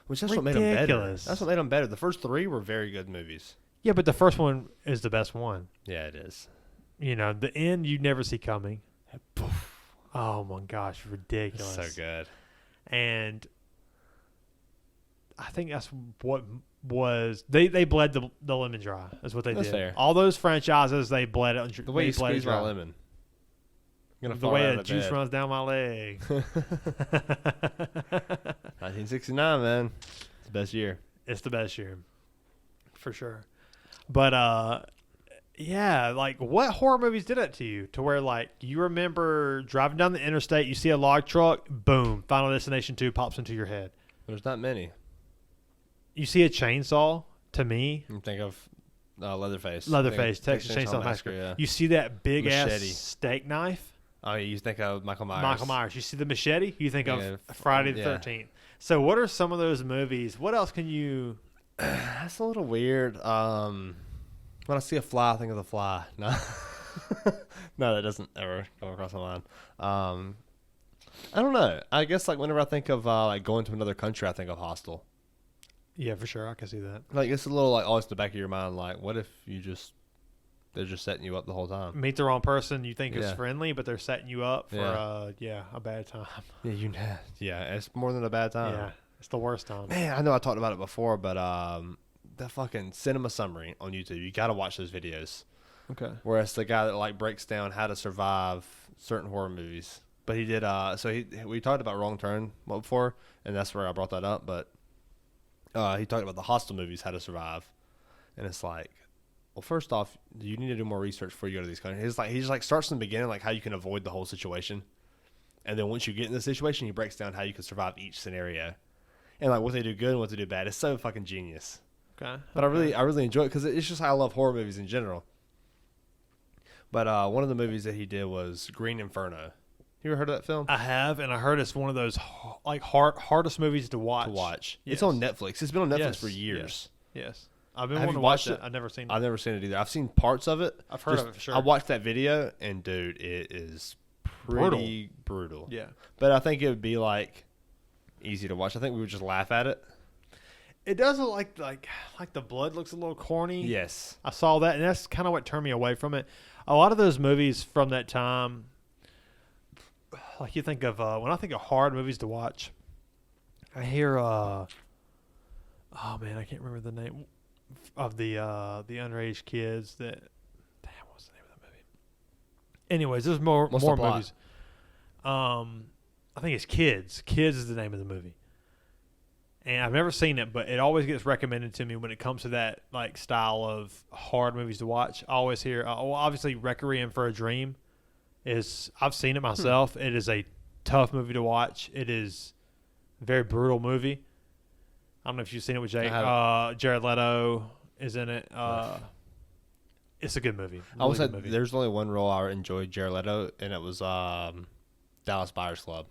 which that's what made them better. Ridiculous. That's what made them better. The first 3 were very good movies. Yeah, but the first one is the best one. Yeah, it is. You know, the end you never see coming. Oh my gosh, ridiculous. So good. And I think that's what was they bled the lemon dry. Is what they That's did. fair. All those franchises they bled it. The way you bled it squeeze my dry. lemon. I'm gonna The fall way out the of juice bed. runs down my leg. 1969, man. It's the best year. It's the best year, for sure. But yeah, like what horror movies did that to you? To where like you remember driving down the interstate, you see a log truck, boom, Final Destination 2 pops into your head. There's not many. You see a chainsaw. To me, You think of Leatherface. Leatherface, Think Texas Chainsaw Massacre. Yeah. You see that big Machete. ass steak knife. Oh, you think of Michael Myers. Michael Myers. You see the machete. You think Yeah, of Friday the yeah. 13th. So what are some of those movies? What else can you? That's a little weird. When I see a fly, I think of the fly. No, no, that doesn't ever come across my mind. I don't know. I guess like whenever I think of like going to another country, I think of Hostel. Yeah, for sure. I can see that. Like it's a little like always in the back of your mind. Like, what if they're just setting you up the whole time? Meet the wrong person you think is Yeah. friendly, but they're setting you up for a bad time. Yeah, yeah, it's more than a bad time. Yeah, it's the worst time. Man, I know I talked about it before, but the fucking cinema summary on YouTube, you got to watch those videos. Okay. Where it's the guy that like breaks down how to survive certain horror movies. But he did. We talked about Wrong Turn before, and that's where I brought that up. But he talked about the Hostel movies, how to survive, and it's like, well, first off, you need to do more research before you go to these countries. He just like starts in the beginning, like how you can avoid the whole situation, and then once you get in the situation, he breaks down how you can survive each scenario, and like what they do good and what they do bad. It's so fucking genius. Okay. But I really enjoy it because it's just how I love horror movies in general. But one of the movies that he did was Green Inferno. You ever heard of that film? I have, and I heard it's one of those like hardest movies to watch. It's Yes. on Netflix. It's been on Netflix Yes, for years. Yes. I've been Have wanting you to watch watched it. it? I've never seen it. I've never seen it either. I've seen parts of it. I've heard of it for sure. I watched that video, and dude, it is pretty brutal. Yeah. But I think it would be like easy to watch. I think we would just laugh at it. It does look like the blood looks a little corny. Yes. I saw that, and that's kind of what turned me away from it. A lot of those movies from that time, like you think of when I think of hard movies to watch, I hear oh man, I can't remember the name of the underage kids that. Damn, what's the name of that movie? Anyways, there's more What's the plot? movies. I think it's Kids. Kids is the name of the movie. And I've never seen it, but it always gets recommended to me when it comes to that like style of hard movies to watch. I always hear, obviously, Requiem for a Dream is. I've seen it myself. It is a tough movie to watch. It is a very brutal movie. I don't know if you've seen it with Jared Leto is in it. It's a good movie. I would say good movie. there's only one role I enjoyed Jared Leto, and it was Dallas Buyers Club.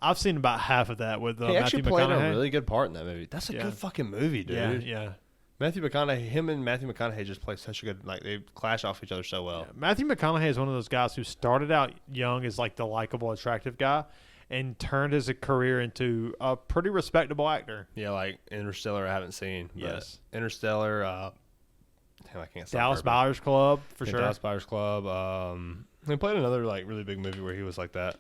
I've seen about half of that with He Matthew actually played McConaughey. a really good part in that movie. That's a good fucking movie, dude. Yeah, yeah. Him and Matthew McConaughey just play such a good, like they clash off each other so well. Yeah. Matthew McConaughey is one of those guys who started out young as like the likable, attractive guy, and turned his career into a pretty respectable actor. Yeah, like Interstellar I haven't seen. But Yes. Interstellar, damn, I can't stop Dallas burping. Buyers Club for Yeah, sure. Dallas Buyers Club. He played another like really big movie where he was like that.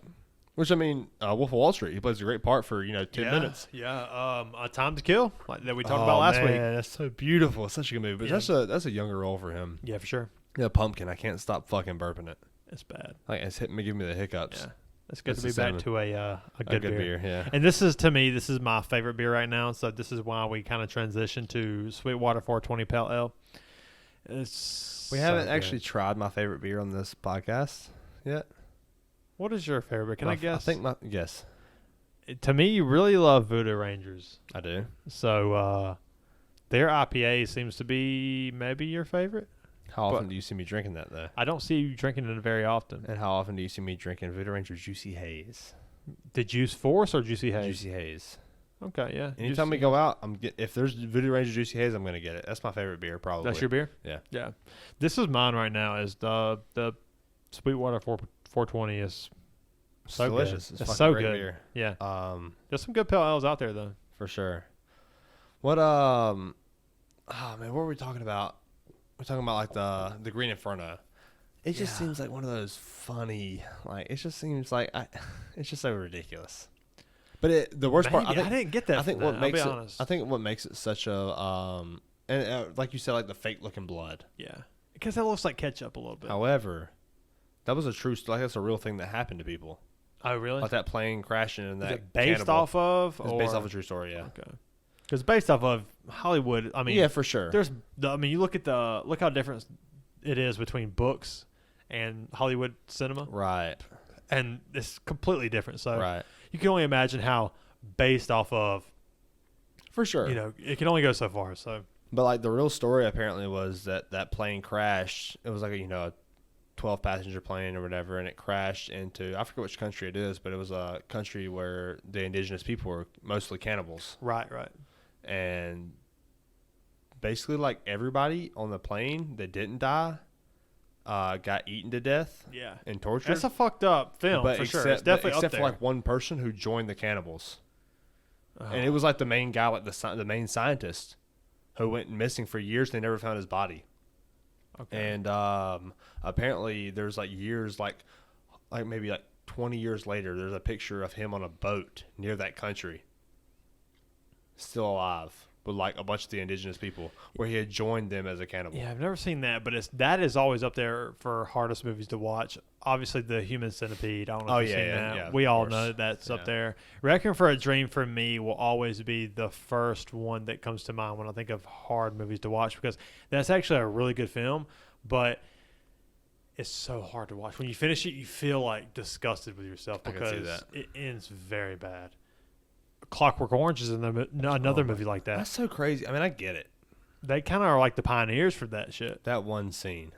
Which I mean, Wolf of Wall Street. He plays a great part for 10 minutes. Yeah, A Time to Kill, like that we talked about last week. That's so beautiful. It's such a good movie. But Yeah. that's a younger role for him. Yeah, for sure. Yeah, Pumpkin. I can't stop fucking burping it. It's bad. Like it's hitting me, giving me the hiccups. Yeah, it's good That's to be the back cinnamon. to a A good beer. Yeah. And this is my favorite beer right now. So this is why we kind of transitioned to Sweetwater 420 Pale Ale. We haven't actually tried my favorite beer on this podcast yet. What is your favorite? Can I guess? I think yes, To me, you really love Voodoo Rangers. I do. So their IPA seems to be maybe your favorite. How often do you see me drinking that though? I don't see you drinking it very often. And how often do you see me drinking Voodoo Ranger Juicy Haze? The Juice Force or Juicy Haze? Juicy Haze. Okay, yeah. Anytime we go out, if there's Voodoo Ranger Juicy Haze, I'm gonna get it. That's my favorite beer, probably. That's your beer? Yeah. Yeah. This is mine right now. Is the Sweetwater 420 is so delicious. good. It's It's so great good. beer. Yeah. There's some good pale ales out there though. For sure. What oh man, what were we talking about? We're talking about like the Green Inferno. It just seems like one of those funny, like it just seems like it's just so ridiculous. But the worst part, I didn't get that. I think from what that, makes I'll be it, honest. I think what makes it such a like you said, like the fake looking blood. Yeah, because that looks like ketchup a little bit. However, that was a true, like that's a real thing that happened to people. Oh, really? Like that plane crashing and that. Is it based cannibal. off of? It's based off a true story. Yeah. Okay. Because based off of Hollywood, I mean, yeah, for sure. you look how different it is between books and Hollywood cinema. Right. And it's completely different. So right. you can only imagine how based off of. For sure. It can only go so far. So. But like the real story apparently was that plane crashed. It was like a 12 passenger plane or whatever, and it crashed into, I forget which country it is, but it was a country where the indigenous people were mostly cannibals. Right. And basically like everybody on the plane that didn't die got eaten to death. Yeah. And tortured. That's a fucked up film for sure. It's definitely except up there. for like one person who joined the cannibals. Uh-huh. And it was like the main guy, like the main scientist who went missing for years. They never found his body. Okay. And apparently there's like years, like maybe like 20 years later, there's a picture of him on a boat near that country, still alive, with like a bunch of the indigenous people, where he had joined them as a cannibal. Yeah, I've never seen that, but that is always up there for hardest movies to watch. Obviously, the Human Centipede. I don't know if you've seen that. Yeah, we all course. know that's up there. Requiem for a Dream for me will always be the first one that comes to mind when I think of hard movies to watch, because that's actually a really good film, but it's so hard to watch. When you finish it, you feel like disgusted with yourself because it ends very bad. Clockwork Orange is another movie like that. That's so crazy. I mean, I get it. They kind of are like the pioneers for that shit. That one scene.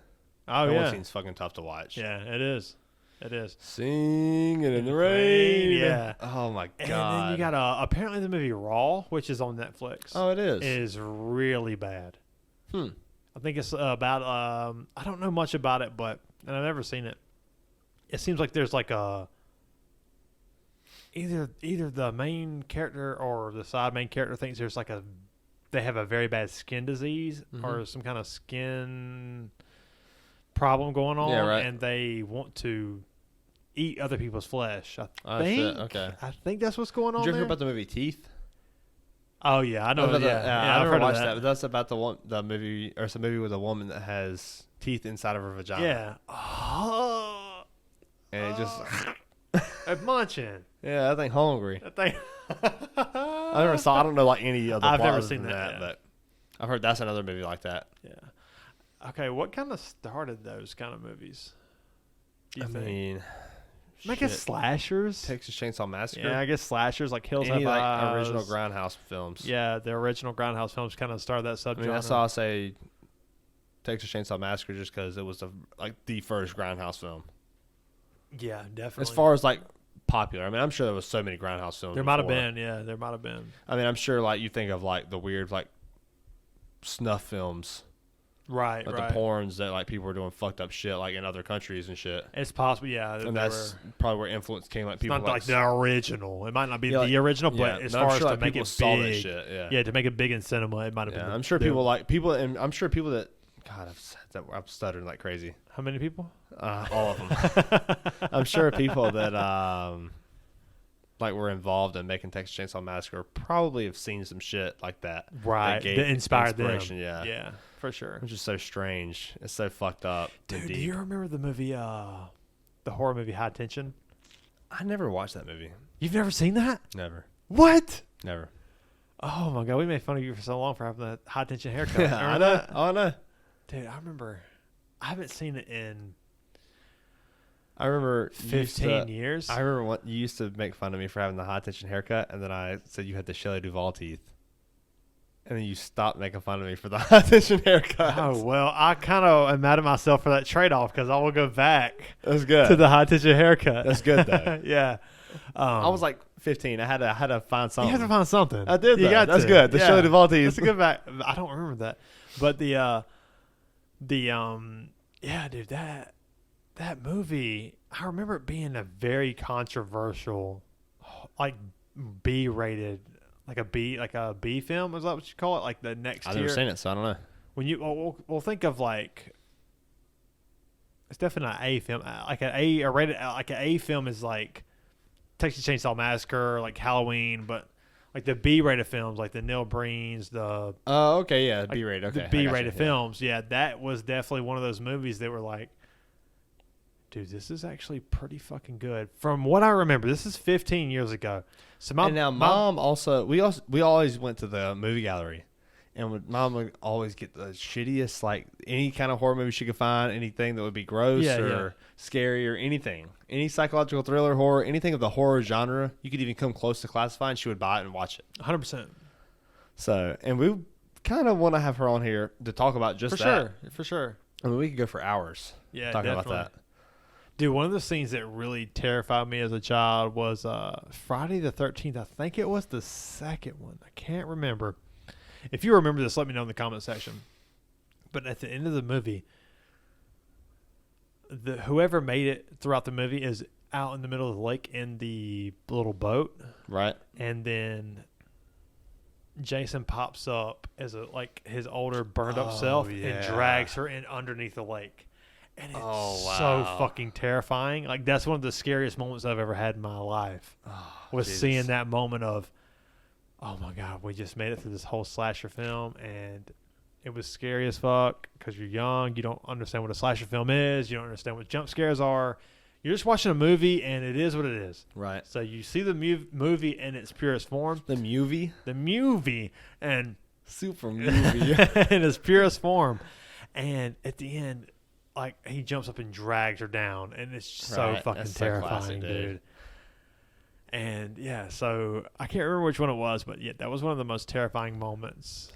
Oh, that yeah. one scene's fucking tough to watch. Yeah, it is. It is. Singing in the rain. Yeah. Oh, my God. And then you got apparently the movie Raw, which is on Netflix. Oh, it is. Is really bad. I think it's about, I don't know much about it, and I've never seen it. It seems like there's like either the main character or the side main character thinks there's like they have a very bad skin disease or some kind of skin problem going on, and they want to eat other people's flesh. I think that's what's going on. Did you ever there. hear about the movie Teeth? Oh yeah, I know. I I've never heard watched of that. But that's about the movie, or it's a movie with a woman that has teeth inside of her vagina. Yeah. Oh. And it just I'm munching. yeah, that thing hungry. That thing. I never saw. I don't know like any other. I've never plots seen than that, but I've heard that's another movie like that. Yeah. Okay, what kind of started those kind of movies? Do you think? Mean, I guess slashers. Texas Chainsaw Massacre. Yeah, I guess slashers like Hills Have Any like Eyes. original Grindhouse films. Yeah, the original Grindhouse films kind of started that subgenre. I mean, that's why I say Texas Chainsaw Massacre, just because it was the first Grindhouse film. Yeah, definitely. As far as like popular, I mean, I'm sure there was so many Grindhouse films. There might have been, yeah, there might have been. I mean, I'm sure like you think of like the weird like snuff films, right? like right. the porns that like people were doing fucked up shit like in other countries and shit. It's possible, yeah. And that's probably where influence came. Like people not like the original. It might not be Yeah, the original, but as far as to make it saw that big, shit, yeah, to make it big in cinema, it might have been. I'm sure and I'm sure people that. God, I've said that. I'm stuttering like crazy. How many people? All of them. I'm sure people that like were involved in making Texas Chainsaw Massacre probably have seen some shit like that. Right. That inspired them. Yeah. Yeah, for sure. Which is so strange. It's so fucked up. Dude, do you remember the movie, the horror movie High Tension? I never watched that movie. You've never seen that? Never. What? Never. Oh my God, we made fun of you for so long for having that high tension haircut. Yeah, I know. That? Oh, I know. Dude, I remember. I haven't seen it in. I remember 15 years. I remember what you used to make fun of me for having the high tension haircut, and then I said you had the Shelley Duvall teeth, and then you stopped making fun of me for the high tension haircut. Oh well, I kind of am mad at myself for that trade off because I will go back. That's good. To the high tension haircut. That's good though. Yeah. I was like 15. I had to find You something. have to find something. I did. You got That's to. good. The Shelley Duvall tease. That's a good back. I don't remember that, but yeah, dude, that movie. I remember it being a very controversial, like B-rated, like a B film. Is that what you call it? Like the next I've tier. never seen it, so I don't know. When you well think of like, it's definitely an A film. Like a rated, like an A film is like Texas Chainsaw Massacre, like Halloween, but like the B-rated films, like the Neil Breens, the Oh, okay, yeah, like B-rated. Okay, the B-rated films, yeah, that was definitely one of those movies that were like, dude, this is actually pretty fucking good. From what I remember, this is 15 years ago. So And now mom also we always went to the movie gallery, and mom would always get the shittiest, like any kind of horror movie she could find, anything that would be gross or scary or anything, any psychological thriller, horror, anything of the horror genre you could even come close to classifying, she would buy it and watch it. 100%. So, and we kind of want to have her on here to talk about just that. For sure. I mean, we could go for hours talking about that. Dude, one of the scenes that really terrified me as a child was Friday the 13th. I think it was the second one. I can't remember. If you remember this, let me know in the comment section. But at the end of the movie, whoever made it throughout the movie is out in the middle of the lake in the little boat. Right. And then Jason pops up as his older burned up self and drags her in underneath the lake. And it's so fucking terrifying. Like, that's one of the scariest moments I've ever had in my life. Was seeing that moment of, oh my God, we just made it through this whole slasher film, and it was scary as fuck because you're young. You don't understand what a slasher film is. You don't understand what jump scares are. You're just watching a movie, and it is what it is. Right. So you see the movie in its purest form. The movie? The movie. And super movie. in its purest form. And at the end, like, he jumps up and drags her down, and it's so fucking terrifying, classic, dude. And yeah, so I can't remember which one it was, but yeah, that was one of the most terrifying moments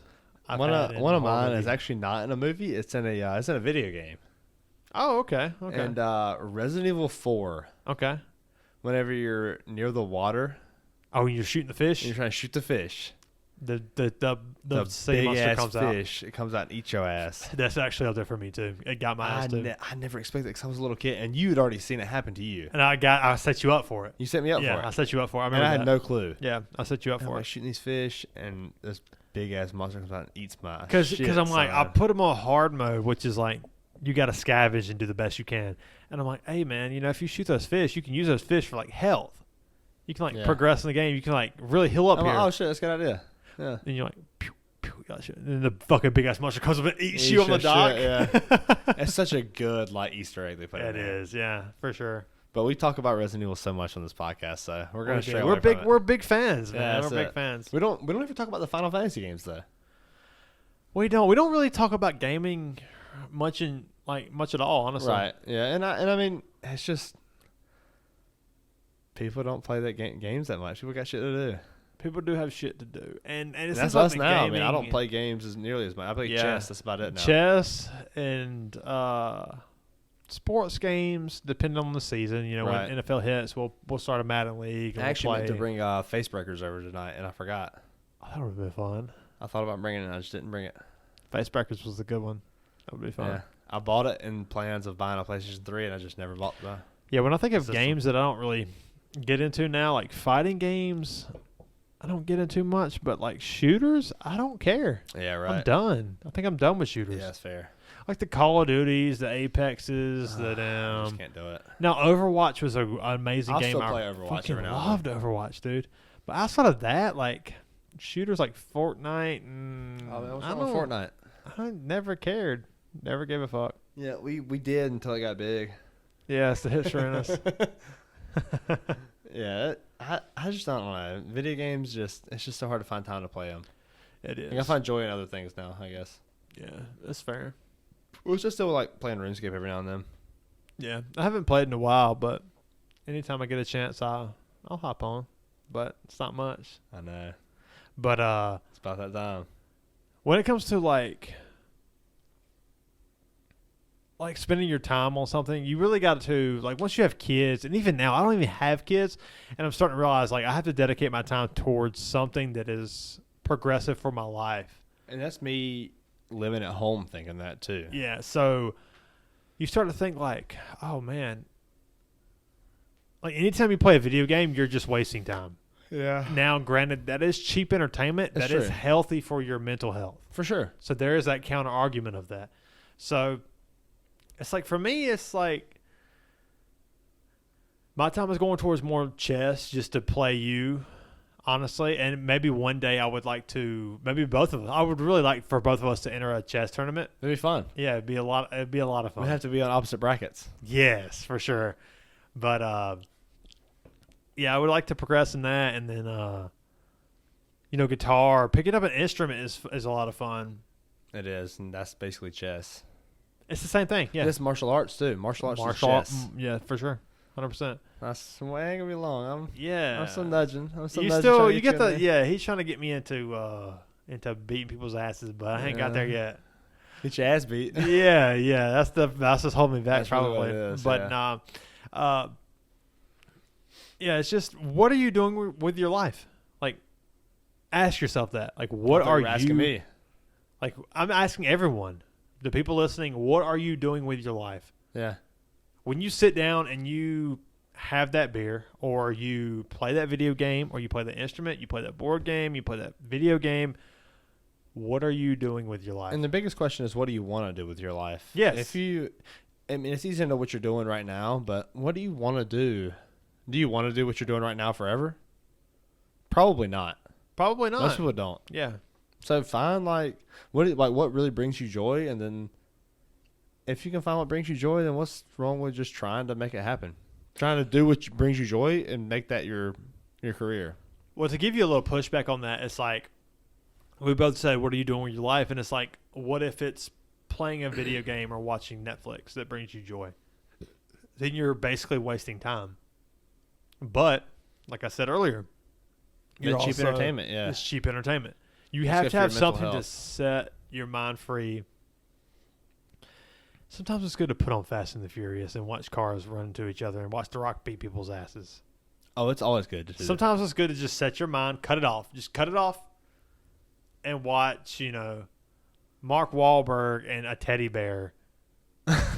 I've had. One of mine is actually not in a movie. It's in a video game. Oh, okay. And Resident Evil 4. Okay. Whenever you're near the water. Oh, you're shooting the fish? And you're trying to shoot the fish. The big monster ass comes fish. out. It comes out and eats your ass. That's actually up there for me too. It got my ass too. I never expected it because I was a little kid, and you had already seen it happen to you. And I set you up for it. You set me up for it. Yeah, I set you up for it. I And remember I had that. no clue. Yeah, I set you up And for I'm it. like shooting these fish, and this big ass monster comes out and eats my Because shit, I'm like, I son. put them on hard mode, which is like, you got to scavenge and do the best you can. And I'm like, hey man, if you shoot those fish, you can use those fish for like health. You can like progress in the game. You can like really heal up I'm here. like, oh shit, that's a good idea. Yeah. And you're like, pew, pew, gotcha. And then the fucking big ass monster comes up and eats you on the dock. Yeah. It's such a good like Easter egg they put in there. It is, yeah, for sure. But we talk about Resident Evil so much on this podcast, so we're gonna stray we're away big. from it. We're big fans, man. Yeah, We're big it. fans. We don't ever talk about the Final Fantasy games though. We don't really talk about gaming much at all, honestly. Right. Yeah. And I mean, it's just people don't play that games that much. People got shit to do. People do have shit to do, and it's that's us now. I mean, I don't play games as nearly as much. I play chess. That's about it now. Chess and sports games, depending on the season. Right. When NFL hits, we'll start a Madden league. I actually meant to bring Face Breakers over tonight, and I forgot. Oh, that would have been fun. I thought about bringing it, and I just didn't bring it. Face Breakers was a good one. That would be fun. Yeah. I bought it in plans of buying a PlayStation 3, and I just never bought the. Yeah, when I think of system. games that I don't really get into now, like fighting games, I don't get into much, but like shooters, I don't care. Yeah, right. I'm done. I think I'm done with shooters. Yeah, that's fair. Like the Call of Duties, the Apexes, I just can't do it. Now, Overwatch was an amazing I'll game. still I play Overwatch fucking every now and loved Overwatch, dude. But outside of that, like shooters like Fortnite and I don't Fortnite. I never cared. Never gave a fuck. Yeah, we did until it got big. Yeah, it's the hit us. Yeah, I just don't know. Video games it's just so hard to find time to play them. It is. I find joy in other things now, I guess. Yeah, that's fair. We're just still like playing RuneScape every now and then. Yeah, I haven't played in a while, but anytime I get a chance, I'll hop on. But it's not much. I know. But it's about that time. when it comes to like like spending your time on something, you really got to, like, once you have kids, and even now, I don't even have kids, and I'm starting to realize, like, I have to dedicate my time towards something that is progressive for my life. And that's me living at home thinking that too. Yeah, so you start to think, like, oh, man, like, anytime you play a video game, you're just wasting time. Yeah. Now, granted, that is cheap entertainment. That's That is true. healthy for your mental health. For sure. So there is that counter argument of that. So it's like, for me, it's like my time is going towards more chess just to play you, honestly. And maybe one day I would like to, maybe both of us, I would really like for both of us to enter a chess tournament. It'd be fun. Yeah, it'd be a lot of fun. We have to be on opposite brackets. Yes, for sure. But yeah, I would like to progress in that, and then guitar, picking up an instrument is a lot of fun. It is, and that's basically chess. It's the same thing. Yeah, It's martial arts too. Martial arts is chess. Yeah, for sure, 100%. That's well, I ain't gonna be long. Yeah, I'm still nudging. you get the yeah. He's trying to get me into beating people's asses, but I ain't got there yet. Get your ass beat. yeah. That's just holding me back, That's really probably. what it is, But yeah. yeah, it's just, what are you doing with your life? Like, ask yourself that. Like, what are you asking me? Like, I'm asking everyone, the people listening, what are you doing with your life? Yeah. When you sit down and you have that beer, or you play that video game, or you play the instrument, you play that board game, you play that video game, what are you doing with your life? And the biggest question is, what do you want to do with your life? Yes. I mean, it's easy to know what you're doing right now, but what do you want to do? Do you want to do what you're doing right now forever? Probably not. Probably not. Most people don't. Yeah. So find what really brings you joy, and then if you can find what brings you joy, then what's wrong with just trying to make it happen? Trying to do what brings you joy and make that your career. Well, to give you a little pushback on that, it's like, we both said, what are you doing with your life? And it's like, what if it's playing a video game or watching Netflix that brings you joy? Then you're basically wasting time. But, like I said earlier, It's cheap entertainment, yeah. It's cheap entertainment. You It's have good to for have your mental something to health. set your mind free. Sometimes it's good to put on Fast and the Furious and watch cars run into each other and watch The Rock beat people's asses. Oh, it's always good to do. Sometimes it's good to just set your mind, cut it off. Just cut it off and watch, Mark Wahlberg and a teddy bear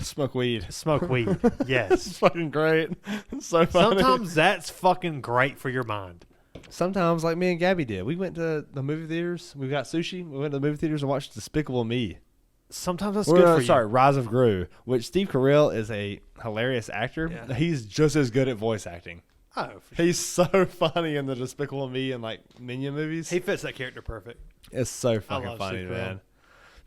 Smoke weed. smoke weed. It's Yes. fucking great. It's so funny. Sometimes that's fucking great for your mind. Sometimes, like me and Gabby did, we went to the movie theaters. We got sushi. We went to the movie theaters and watched Despicable Me. Sometimes that's good for you. Sorry, Rise of Gru, which Steve Carell is a hilarious actor. Yeah. He's just as good at voice acting. Oh, for sure. He's so funny in the Despicable Me and Minion movies. He fits that character perfect. It's so I fucking love funny, Steve man. Carell.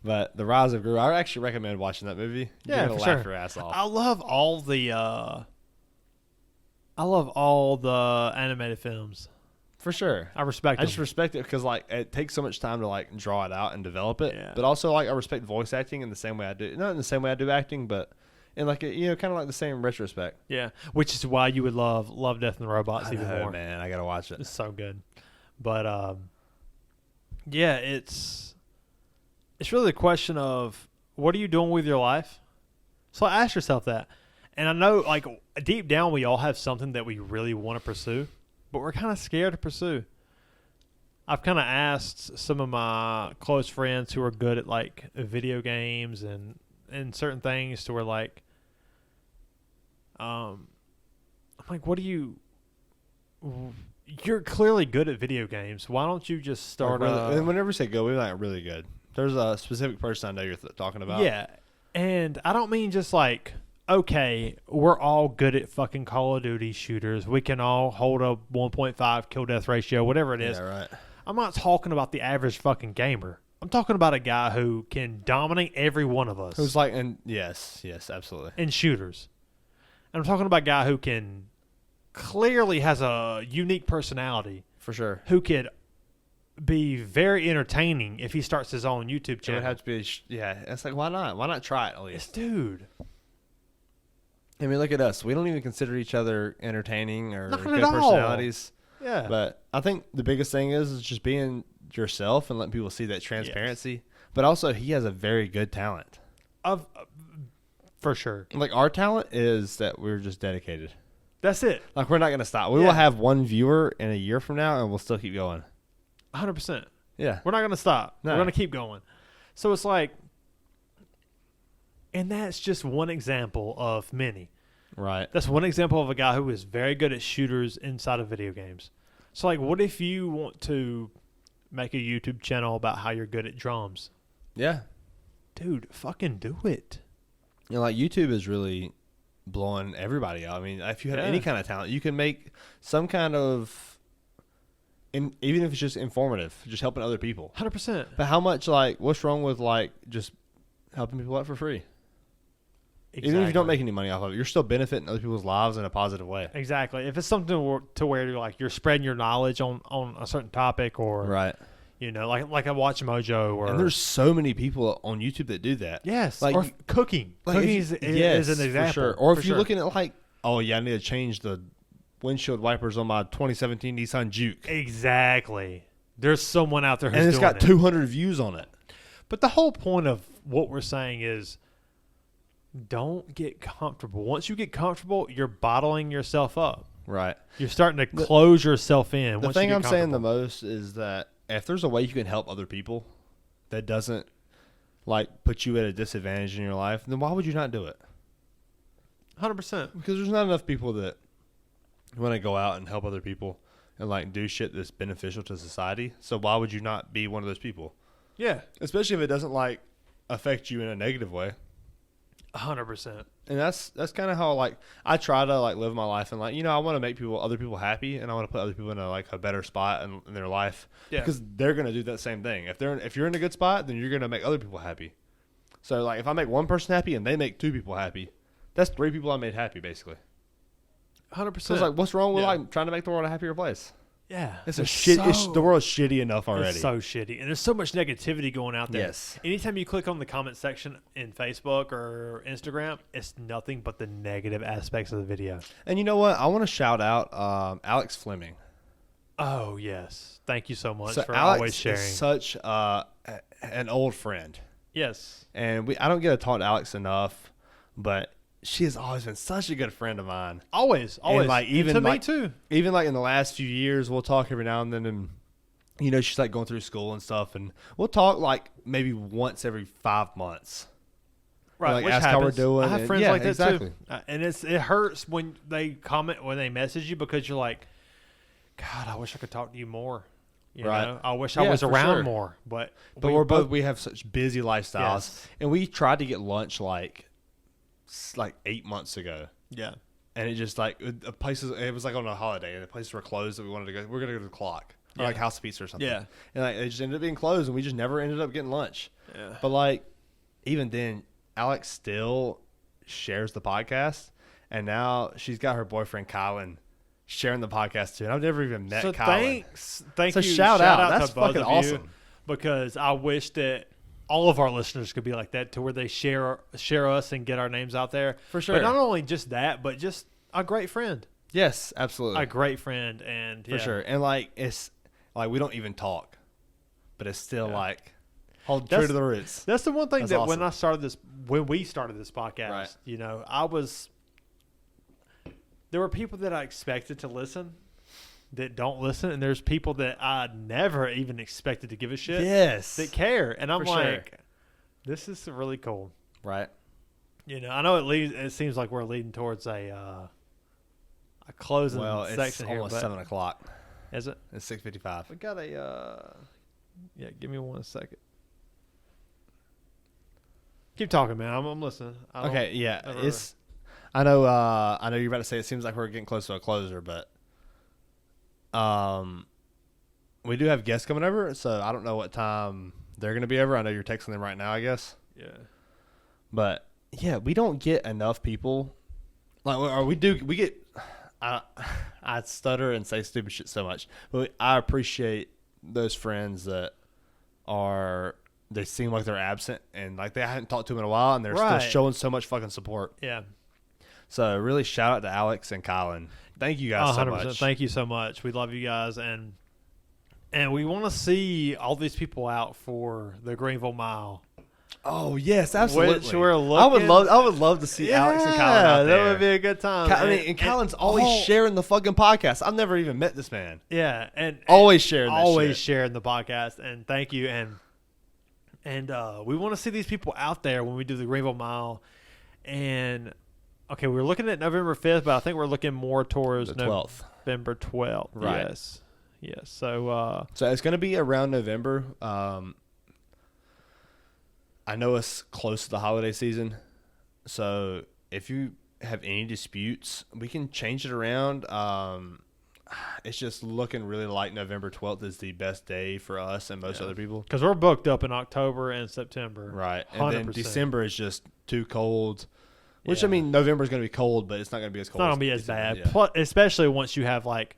But the Rise of Gru, I actually recommend watching that movie. You're Yeah, gonna for laugh sure. your ass off. I love all the animated films. For sure. I respect I them. just respect it because it takes so much time to draw it out and develop it. Yeah. But also I respect voice acting in the same way I do, not in the same way I do acting, but in kind of like the same retrospect. Yeah, which is why you would love Death and the Robots I even know, more. man. I gotta watch it. It's so good. But yeah, it's really a question of, what are you doing with your life? So ask yourself that. And I know, deep down, we all have something that we really want to pursue, but we're kind of scared to pursue. I've kind of asked some of my close friends who are good at video games and certain things, to where I'm like, what do you? You're clearly good at video games. Why don't you just start? And whenever we say good, we're really good. There's a specific person I know you're talking about. Yeah, and I don't mean just okay, we're all good at fucking Call of Duty shooters. We can all hold a 1.5 kill death ratio, whatever it is. Yeah, right. I'm not talking about the average fucking gamer. I'm talking about a guy who can dominate every one of us. Who's yes, absolutely. In shooters. And I'm talking about a guy who can clearly has a unique personality, For sure. who could be very entertaining if he starts his own YouTube It channel. would have to be, it's why not? Why not try it at This least? dude. I mean, look at us. We don't even consider each other entertaining or Not good at all. personalities. Yeah. But I think the biggest thing is just being yourself and letting people see that transparency. But also, he has a very good talent. For sure. Like, our talent is that we're just dedicated. That's it. Like, we're not going to stop. We will have one viewer in a year from now, and we'll still keep going. 100%. Yeah. We're not going to stop. No. We're going to keep going. So it's like, and that's just one example of many. Right. That's one example of a guy who is very good at shooters inside of video games. So, like, what if you want to make a YouTube channel about how you're good at drums? Yeah. Dude, fucking do it. You know, like, YouTube is really blowing everybody out. I mean, if you have any kind of talent, you can make some kind of, even if it's just informative, just helping other people. 100%. But how much, like, what's wrong with, like, just helping people out for free? Exactly. Even if you don't make any money off of it, you're still benefiting other people's lives in a positive way. Exactly. If it's something to where you're like you're spreading your knowledge on a certain topic, or right, you know, like a Watch Mojo, or and there's so many people on YouTube that do that. Yes, like or cooking. Like Cooking is an example. For sure. Or if you're looking at like, oh yeah, I need to change the windshield wipers on my 2017 Nissan Juke. Exactly. There's someone out there who's and it's doing got 200 views on it. But the whole point of what we're saying is, don't get comfortable. Once you get comfortable, you're bottling yourself up. Right. You're starting to close yourself in. The thing I'm saying the most is that if there's a way you can help other people that doesn't like put you at a disadvantage in your life, then why would you not do it? 100%. Because there's not enough people that want to go out and help other people and like do shit that's beneficial to society. So why would you not be one of those people? Yeah. Especially if it doesn't like affect you in a negative way. 100%. And that's kind of how like I try to like live my life, and like, you know, I want to make other people happy, and I want to put other people in a better spot in their life. Yeah. Because they're gonna do that same thing. If you're in a good spot, then you're gonna make other people happy. So like if I make one person happy and they make two people happy, that's three people I made happy basically. 100%. So it's like, what's wrong with like trying to make the world a happier place? Yeah. It's a shit. The world's shitty enough already. It's so shitty. And there's so much negativity going out there. Yes. Anytime you click on the comment section in Facebook or Instagram, it's nothing but the negative aspects of the video. And you know what? I want to shout out Alex Fleming. Oh, yes. Thank you so much for Alex always sharing. is such an old friend. Yes. And I don't get to talk to Alex enough, but she has always been such a good friend of mine. Always. And like even and to like, me too. Even like in the last few years, we'll talk every now and then, and you know, she's like going through school and stuff, and we'll talk like maybe once every 5 months. Right. Like Which ask happens. how we're doing. I have friends like that exactly. too. And it hurts when they comment, when they message you, because you're like, God, I wish I could talk to you more. You know? I wish I was around more. But we have such busy lifestyles, and we tried to get lunch like 8 months ago. Yeah. And it just like the places, it was like on a holiday, and the places were closed that we wanted to go. We're gonna go to the Clock or like House of Pizza or something. Yeah. And like it just ended up being closed, and we just never ended up getting lunch. Yeah. But like even then, Alex still shares the podcast, and now she's got her boyfriend Colin sharing the podcast too. And I've never even met Colin. Thank you. Shout out. That's to both fucking of awesome. You, because I wish that all of our listeners could be like that, to where they share us and get our names out there. For sure. But not only just that, but just a great friend. Yes, absolutely. A great friend, and for sure. And like it's like we don't even talk, but it's still like hold true to the roots. That's the one thing that awesome. when we started this podcast, right. you know, there were people that I expected to listen that don't listen, and there's people that I never even expected to give a shit. Yes. That care. And I'm For like, sure. This is really cool. Right. You know, I know it seems like we're leading towards a closing section here. Well, it's almost 7 o'clock. Is it? It's 6:55. We got give me 1 second. Keep talking, man. I'm listening. Okay, yeah. I know you're about to say it seems like we're getting close to a closer, but we do have guests coming over, so I don't know what time they're going to be over. I know you're texting them right now, I guess. Yeah. But yeah, we don't get enough people. Like, or we get. I stutter and say stupid shit so much, but I appreciate those friends that they seem like they're absent and like they hadn't talked to them in a while, and they're still showing so much fucking support. Yeah. So really shout out to Alex and Colin. Thank you guys 100%. So much. Thank you so much. We love you guys, and we want to see all these people out for the Greenville Mile. Oh yes, absolutely. Which we're I looking. would love to see Alex and Kylan out there. That would be a good time. And Kylan's always sharing the fucking podcast. I've never even met this man. Yeah, and Always sharing. Always sharing the podcast. And thank you. And we want to see these people out there when we do the Greenville Mile. And okay, we're looking at November 5th, but I think we're looking more towards the 12th. November 12th. Right. Yes. So it's going to be around November. I know it's close to the holiday season, so if you have any disputes, we can change it around. It's just looking really like November 12th is the best day for us and most other people. Because we're booked up in October and September. Right. 100%. And then December is just too cold. Which, I mean, November is going to be cold, but it's not going to be as cold. It's not going to be as December, bad. Yeah. Plus, especially once you have, like,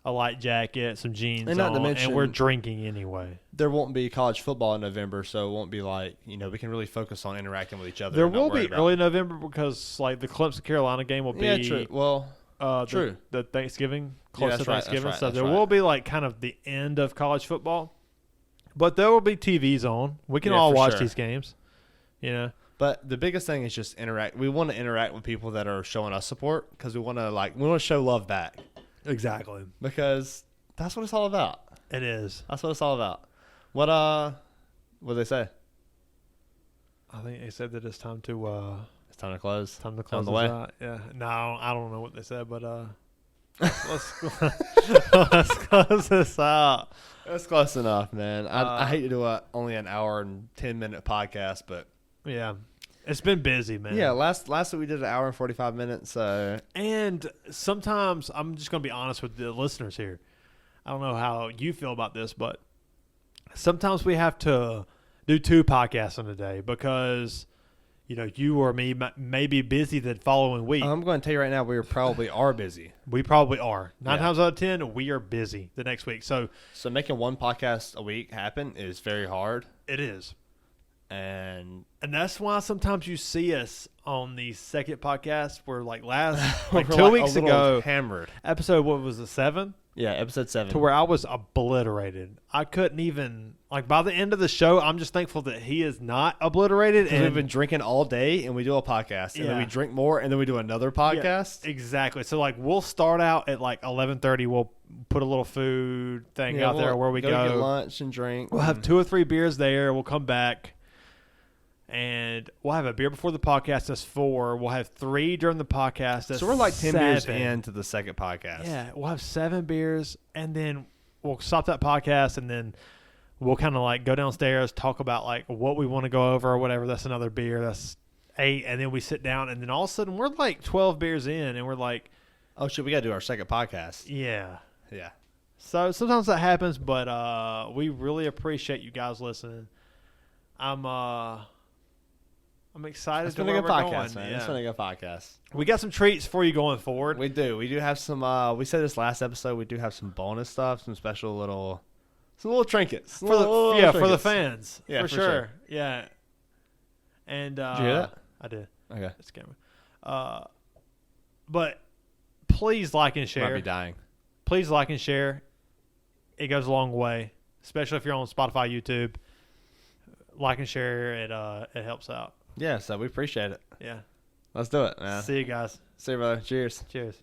a light jacket, some jeans and not on, to mention, and we're drinking anyway. There won't be college football in November, so it won't be like, we can really focus on interacting with each other. There will be early November because, like, the Clemson-Carolina game will be... Yeah, true. Well, true. The Thanksgiving, close to Thanksgiving. Right, so there will be, like, kind of the end of college football. But there will be TVs on. We can all watch these games, But the biggest thing is just interact. We want to interact with people that are showing us support because we want to show love back. Exactly. Because that's what it's all about. It is. That's what it's all about. What did they say? I think they said that it's time to It's time to close. Time to close the way. out. Yeah. No, I don't know what they said, but let's close this out. That's close enough, man. I hate to do only an hour and 10-minute podcast, but yeah, it's been busy, man. Yeah, last week we did an hour and 45 minutes. And sometimes I'm just gonna be honest with the listeners here. I don't know how you feel about this, but sometimes we have to do 2 podcasts in a day because you or me may be busy the following week. I'm going to tell you right now, we probably are busy. We probably are. 9 times out of 10, we are busy the next week. So making one podcast a week happen is very hard. It is. And that's why sometimes you see us on the second podcast where like 2 we're weeks ago, hammered. Episode, what was it, 7? Yeah, episode 7. To where I was obliterated. I couldn't even, by the end of the show, I'm just thankful that he is not obliterated. And we've been drinking all day and we do a podcast. And then we drink more and then we do another podcast. Yeah, exactly. So we'll start out at 11:30. We'll put a little food thing out there where we go. Get lunch and drink. We'll have 2 or 3 beers there. We'll come back. And we'll have a beer before the podcast. That's 4. We'll have 3 during the podcast. That's so we're 10 7. beers into the second podcast. Yeah, we'll have 7 beers, and then we'll stop that podcast, and then we'll kind of go downstairs, talk about what we want to go over or whatever. That's another beer. That's 8, and then we sit down, and then all of a sudden we're 12 beers in, and we're like, oh shit, we got to do our second podcast. Yeah. Yeah. So sometimes that happens, but we really appreciate you guys listening. I'm excited. It's been a good podcast, man. It's been a good podcast. We got some treats for you going forward. We do. We do have some. We said this last episode. We do have some bonus stuff, some special little trinkets for the fans. Yeah, for sure. Yeah. And did you hear that? I did. Okay. It's camera. But please like and share. Might be dying. Please like and share. It goes a long way, especially if you're on Spotify, YouTube. Like and share. It helps out. Yeah, so we appreciate it. Yeah. Let's do it, man. See you guys. See you, brother. Cheers. Cheers.